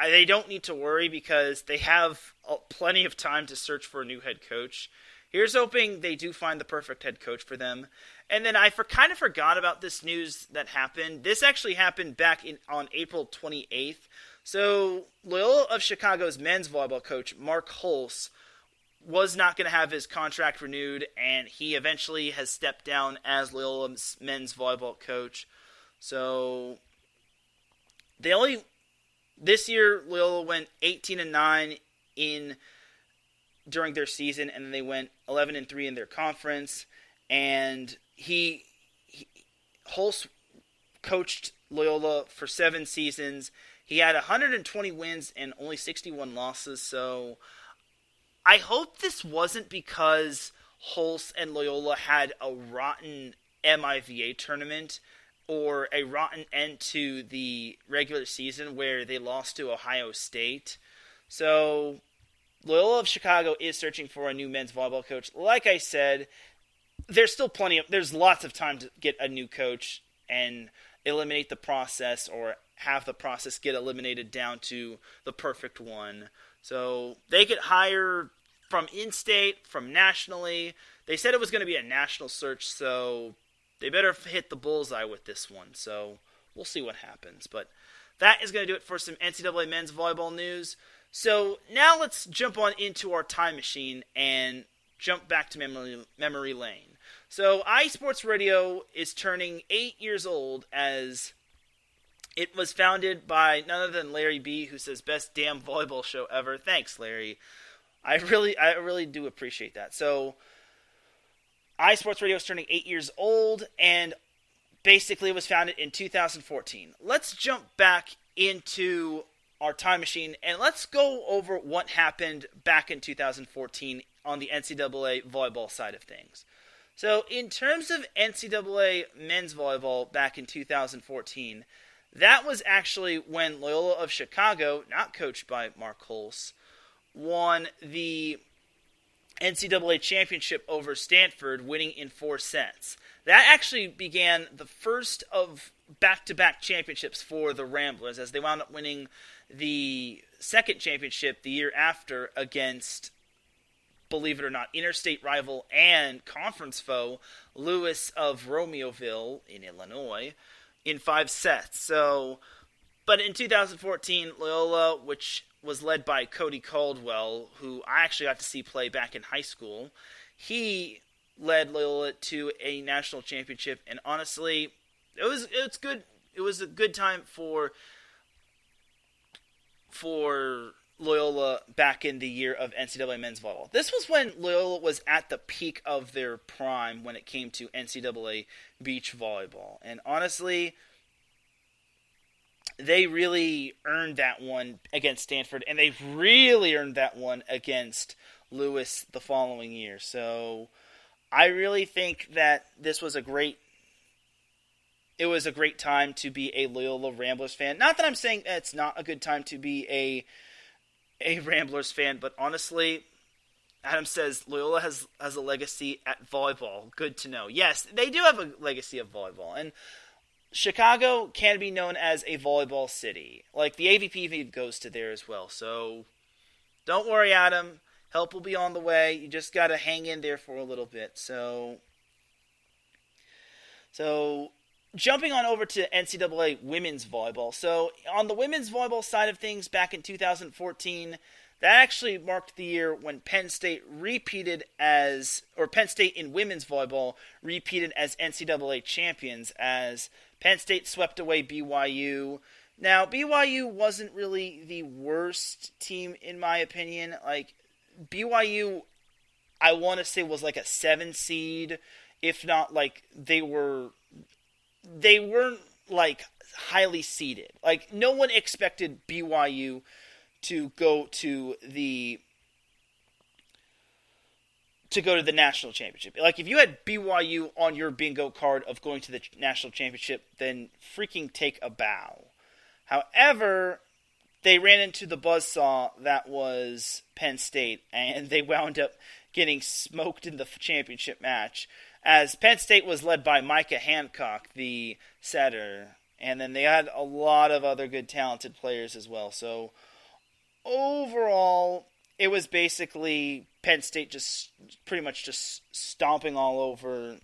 They don't need to worry because they have plenty of time to search for a new head coach. Here's hoping they do find the perfect head coach for them. And then I kind of forgot about this news that happened. This actually happened back on April 28th. So Loyola of Chicago's men's volleyball coach, Mark Holz, was not going to have his contract renewed, and he eventually has stepped down as Loyola's men's volleyball coach. So this year, Loyola went 18-9 during their season, and then they went 11-3 in their conference. And Holz coached Loyola for 7 seasons. He had 120 wins and only 61 losses. So I hope this wasn't because Holz and Loyola had a rotten MIVA tournament or a rotten end to the regular season where they lost to Ohio State. So Loyola of Chicago is searching for a new men's volleyball coach. Like I said, there's lots of time to get a new coach and eliminate the process, or have the process get eliminated down to the perfect one. So they could hire from in-state, from nationally. They said it was going to be a national search, so they better hit the bullseye with this one. So we'll see what happens. But that is going to do it for some NCAA men's volleyball news. So now let's jump on into our time machine and jump back to memory lane. So iSports Radio is turning 8 years old, as it was founded by none other than Larry B., who says, best damn volleyball show ever. Thanks, Larry. I really do appreciate that. So iSports Radio is turning 8 years old, and basically it was founded in 2014. Let's jump back into our time machine, and let's go over what happened back in 2014 on the NCAA volleyball side of things. So in terms of NCAA men's volleyball back in 2014, that was actually when Loyola of Chicago, not coached by Mark Holz, won the NCAA championship over Stanford, winning in 4 sets. That actually began the first of back-to-back championships for the Ramblers, as they wound up winning the second championship the year after against, believe it or not, interstate rival and conference foe Lewis of Romeoville in Illinois in 5 sets. But in 2014, Loyola, which was led by Cody Caldwell, who I actually got to see play back in high school, he led Loyola to a national championship, and honestly, it's good. It was a good time for Loyola back in the year of NCAA men's volleyball. This was when Loyola was at the peak of their prime when it came to NCAA beach volleyball. And honestly, they really earned that one against Stanford, and they really earned that one against Lewis the following year. So I really think that this was a great time to be a Loyola Ramblers fan. Not that I'm saying that it's not a good time to be a Ramblers fan, but honestly, Adam says Loyola has a legacy at volleyball. Good to know. Yes, they do have a legacy of volleyball, and Chicago can be known as a volleyball city. Like, the AVP goes to there as well. So don't worry, Adam. Help will be on the way. You just got to hang in there for a little bit. So jumping on over to NCAA women's volleyball. So on the women's volleyball side of things, back in 2014, that actually marked the year when Penn State in women's volleyball repeated as NCAA champions, as Penn State swept away BYU. Now, BYU wasn't really the worst team in my opinion. Like, BYU, I want to say, was like a 7 seed if not like they weren't like highly seeded. Like no one expected BYU to go to the national championship. Like if you had BYU on your bingo card of going to the national championship, then freaking take a bow. However, they ran into the buzzsaw that was Penn State, and they wound up getting smoked in the championship match, as Penn State was led by Micah Hancock, the setter, and then they had a lot of other good talented players as well. So overall, it was basically Penn State just pretty much just stomping the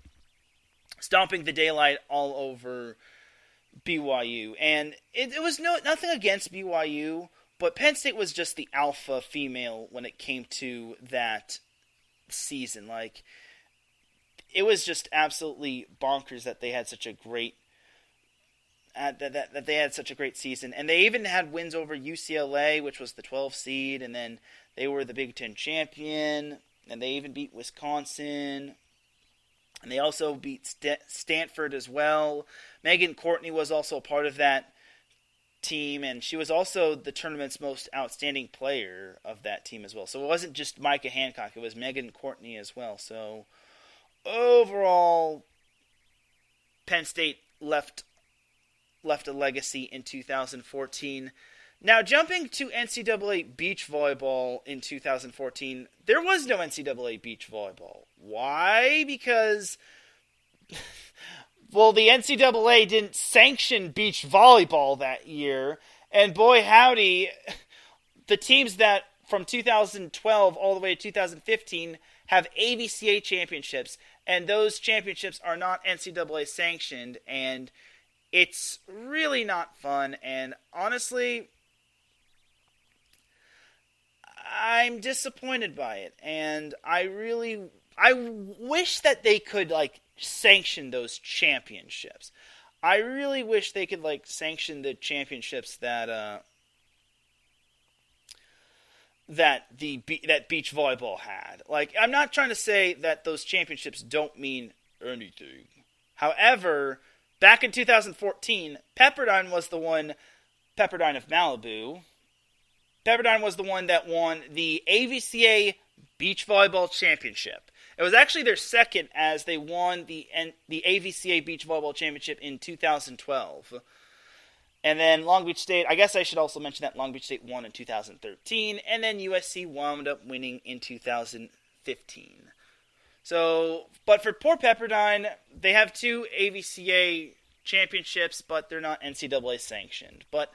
daylight all over BYU. And it was nothing against BYU, but Penn State was just the alpha female when it came to that season. Like, it was just absolutely bonkers that they had such a great that they had such a great season. And they even had wins over UCLA, which was the 12th seed, and then they were the Big Ten champion, and they even beat Wisconsin. And they also beat Stanford as well. Megan Courtney was also a part of that team, and she was also the tournament's most outstanding player of that team as well. So it wasn't just Micah Hancock, it was Megan Courtney as well. So overall, Penn State left a legacy in 2014. Now, jumping to NCAA Beach Volleyball in 2014, there was no NCAA Beach Volleyball. Why? Because, well, the NCAA didn't sanction beach volleyball that year, and boy howdy, the teams that from 2012 all the way to 2015 have AVCA championships, and those championships are not NCAA sanctioned, and it's really not fun, and honestly, I'm disappointed by it, and I wish that they could, like, sanction those championships. I really wish they could, like, sanction the championships that beach volleyball had. Like, I'm not trying to say that those championships don't mean anything. However, back in 2014, Pepperdine of Malibu. Pepperdine was the one that won the AVCA Beach Volleyball Championship. It was actually their second, as they won the AVCA Beach Volleyball Championship in 2012. And then Long Beach State, I guess I should also mention that Long Beach State won in 2013, and then USC wound up winning in 2015. So, but for poor Pepperdine, they have 2 AVCA championships, but they're not NCAA sanctioned. But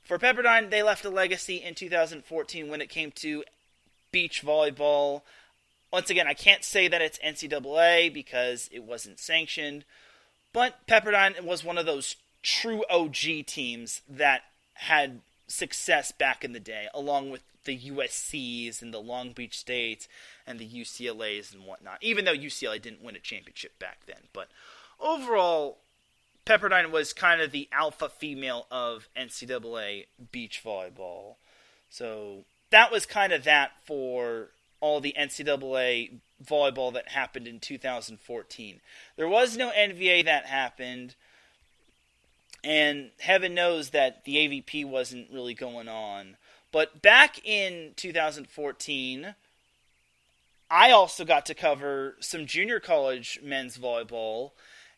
for Pepperdine, they left a legacy in 2014 when it came to beach volleyball. Once again, I can't say that it's NCAA because it wasn't sanctioned, but Pepperdine was one of those true OG teams that had success back in the day, along with the USCs and the Long Beach States and the UCLAs and whatnot, even though UCLA didn't win a championship back then. But overall, Pepperdine was kind of the alpha female of NCAA beach volleyball. So that was kind of that for all the NCAA volleyball that happened in 2014. There was no NVA that happened, and heaven knows that the AVP wasn't really going on. But back in 2014, I also got to cover some junior college men's volleyball,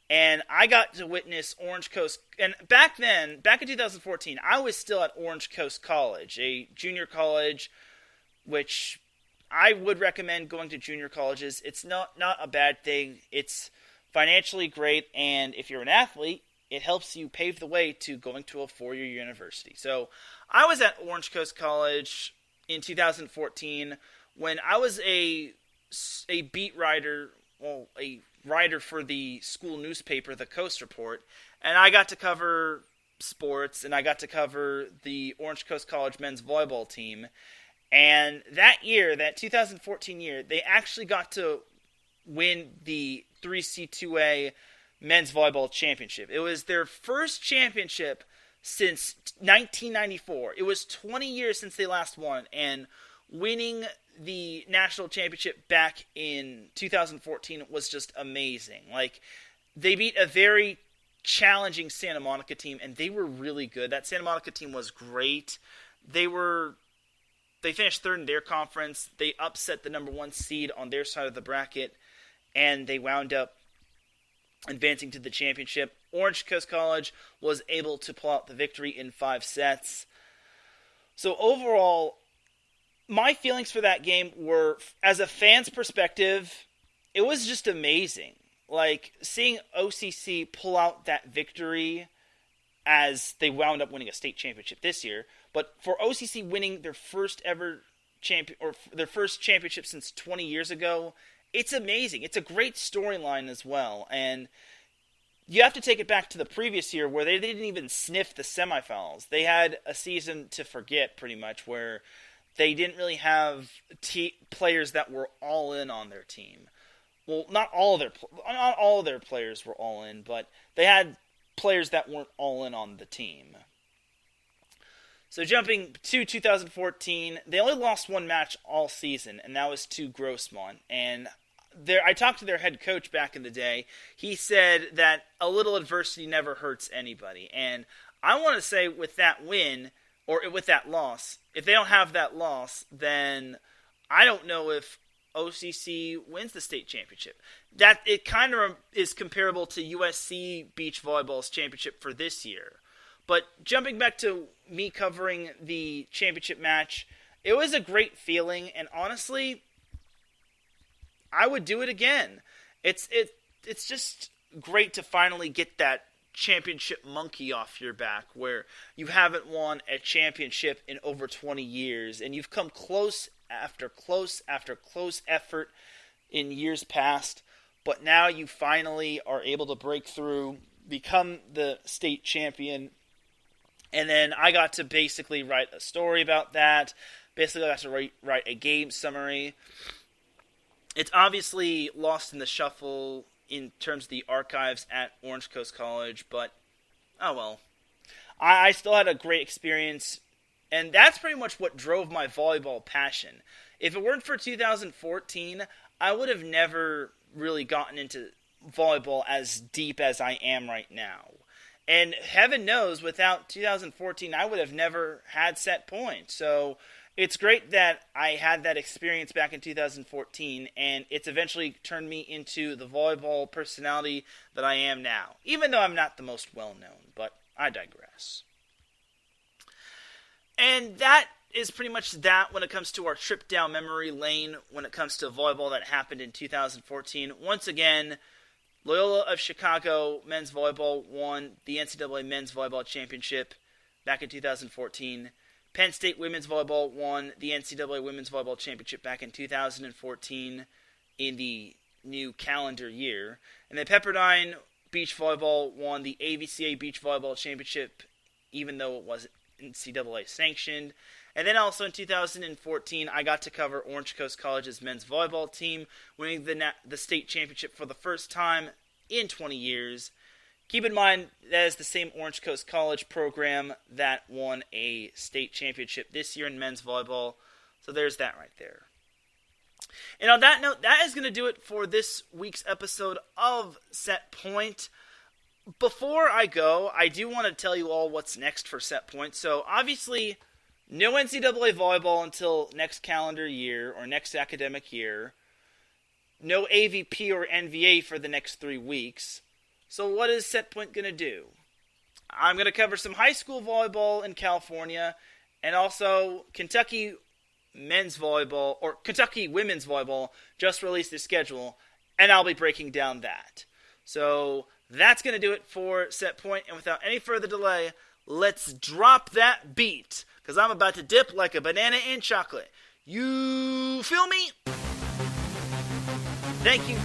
and I got to witness Orange Coast. And back in 2014, I was still at Orange Coast College, a junior college, which I would recommend going to junior colleges. It's not a bad thing. It's financially great, and if you're an athlete, it helps you pave the way to going to a 4-year university. So I was at Orange Coast College in 2014 when I was a beat writer, well, a writer for the school newspaper, the Coast Report, and I got to cover sports, and I got to cover the Orange Coast College men's volleyball team. And that year, that 2014 year, they actually got to win the 3C2A men's volleyball championship. It was their first championship since 1994. It was 20 years since they last won, and winning the national championship back in 2014 was just amazing. Like, they beat a very challenging Santa Monica team, and they were really good. That Santa Monica team was great. They finished third in their conference. They upset the number 1 seed on their side of the bracket, and they wound up advancing to the championship. Orange Coast College was able to pull out the victory in 5 sets. So overall, my feelings for that game were, as a fan's perspective, it was just amazing. Like, seeing OCC pull out that victory as they wound up winning a state championship this year, but for OCC winning their first ever their first championship since 20 years ago, it's amazing. It's a great storyline as well, and you have to take it back to the previous year where they didn't even sniff the semifinals. They had a season to forget, pretty much, where they didn't really have players that were all in on their team. Well, not all of their players were all in, but they had players that weren't all in on the team. So jumping to 2014, they only lost 1 match all season, and that was to Grossmont. And I talked to their head coach back in the day. He said that a little adversity never hurts anybody. And I want to say with that win, or with that loss, if they don't have that loss, then I don't know if OCC wins the state championship. That it kind of is comparable to USC Beach Volleyball's championship for this year. But jumping back to me covering the championship match, it was a great feeling, and honestly, I would do it again. It's just great to finally get that championship monkey off your back, where you haven't won a championship in over 20 years, and you've come close after close after close effort in years past, but now you finally are able to break through, become the state champion. And then I got to basically write a story about that. Basically, I got to write a game summary. It's obviously lost in the shuffle in terms of the archives at Orange Coast College, but oh well. I still had a great experience, and that's pretty much what drove my volleyball passion. If it weren't for 2014, I would have never really gotten into volleyball as deep as I am right now. And heaven knows, without 2014, I would have never had set point. So it's great that I had that experience back in 2014, and it's eventually turned me into the volleyball personality that I am now, even though I'm not the most well-known, but I digress. And that is pretty much that when it comes to our trip down memory lane when it comes to volleyball that happened in 2014. Once again, Loyola of Chicago men's volleyball won the NCAA Men's Volleyball Championship back in 2014. Penn State women's volleyball won the NCAA Women's Volleyball Championship back in 2014 in the new calendar year. And then Pepperdine Beach Volleyball won the AVCA Beach Volleyball Championship, even though it wasn't NCAA sanctioned. And then also in 2014, I got to cover Orange Coast College's men's volleyball team, winning the state championship for the first time in 20 years. Keep in mind, that is the same Orange Coast College program that won a state championship this year in men's volleyball. So there's that right there. And on that note, that is going to do it for this week's episode of Set Point. Before I go, I do want to tell you all what's next for Set Point. So obviously, no NCAA volleyball until next calendar year or next academic year. No AVP or NVA for the next 3 weeks. So what is Set Point going to do? I'm going to cover some high school volleyball in California, and also Kentucky men's volleyball, or Kentucky women's volleyball, just released their schedule, and I'll be breaking down that. So that's going to do it for Set Point, and without any further delay, let's drop that beat, because I'm about to dip like a banana in chocolate. You feel me? Thank you,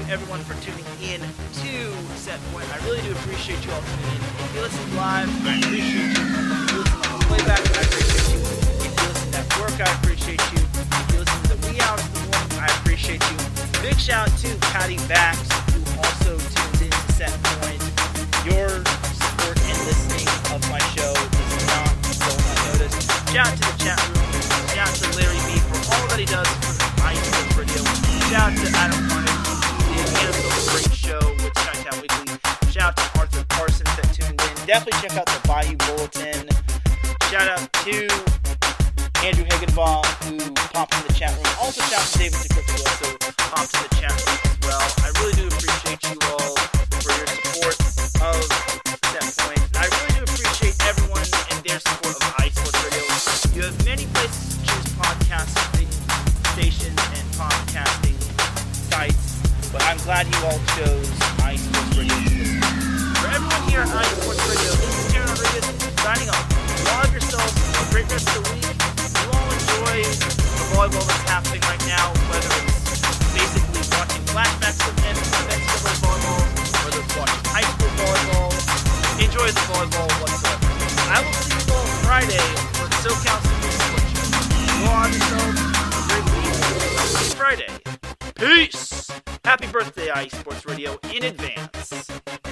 everyone, for tuning in to Set Point. I really do appreciate you all tuning in. If you listen live, I appreciate you. If you listen on playback, I appreciate you. If you listen at work, I appreciate you. If you listen to the wee hours of the morning, I appreciate you. Big shout out to Patty Bax, who also tunes in to Set Point. Your support and listening of my show does not go unnoticed. Shout out to the chat room. Shout out to Larry B. Shout out to Adam Carnage, the Indiana Great Show with Chi-Town Weekly. Shout out to Arthur Parsons that tuned in. Definitely check out the Bayou Bulletin. Shout out to Andrew Higginbaugh, who popped in the chat room. Also shout out to David DeCrypt, who also popped in the chat room as well. I really do appreciate you all for your support of Set Point. And I really do appreciate everyone and their support of iSports Radio. You have many places to choose podcasting stations and podcasting sites, but I'm glad you all chose iSports Radio to listen to. For everyone here at iSports Radio, this is Teran Rodriguez signing off. You all have yourselves a great rest of the week. You all enjoy the volleyball that's happening right now, whether it's basically watching flashbacks of NCAA volleyball, whether it's watching high school volleyball. Enjoy the volleyball whatsoever. I will see you all Friday for the SoCal Super Sport Show. You all have yourselves a great week. See you Friday. Peace! Happy birthday, iSports Radio, in advance.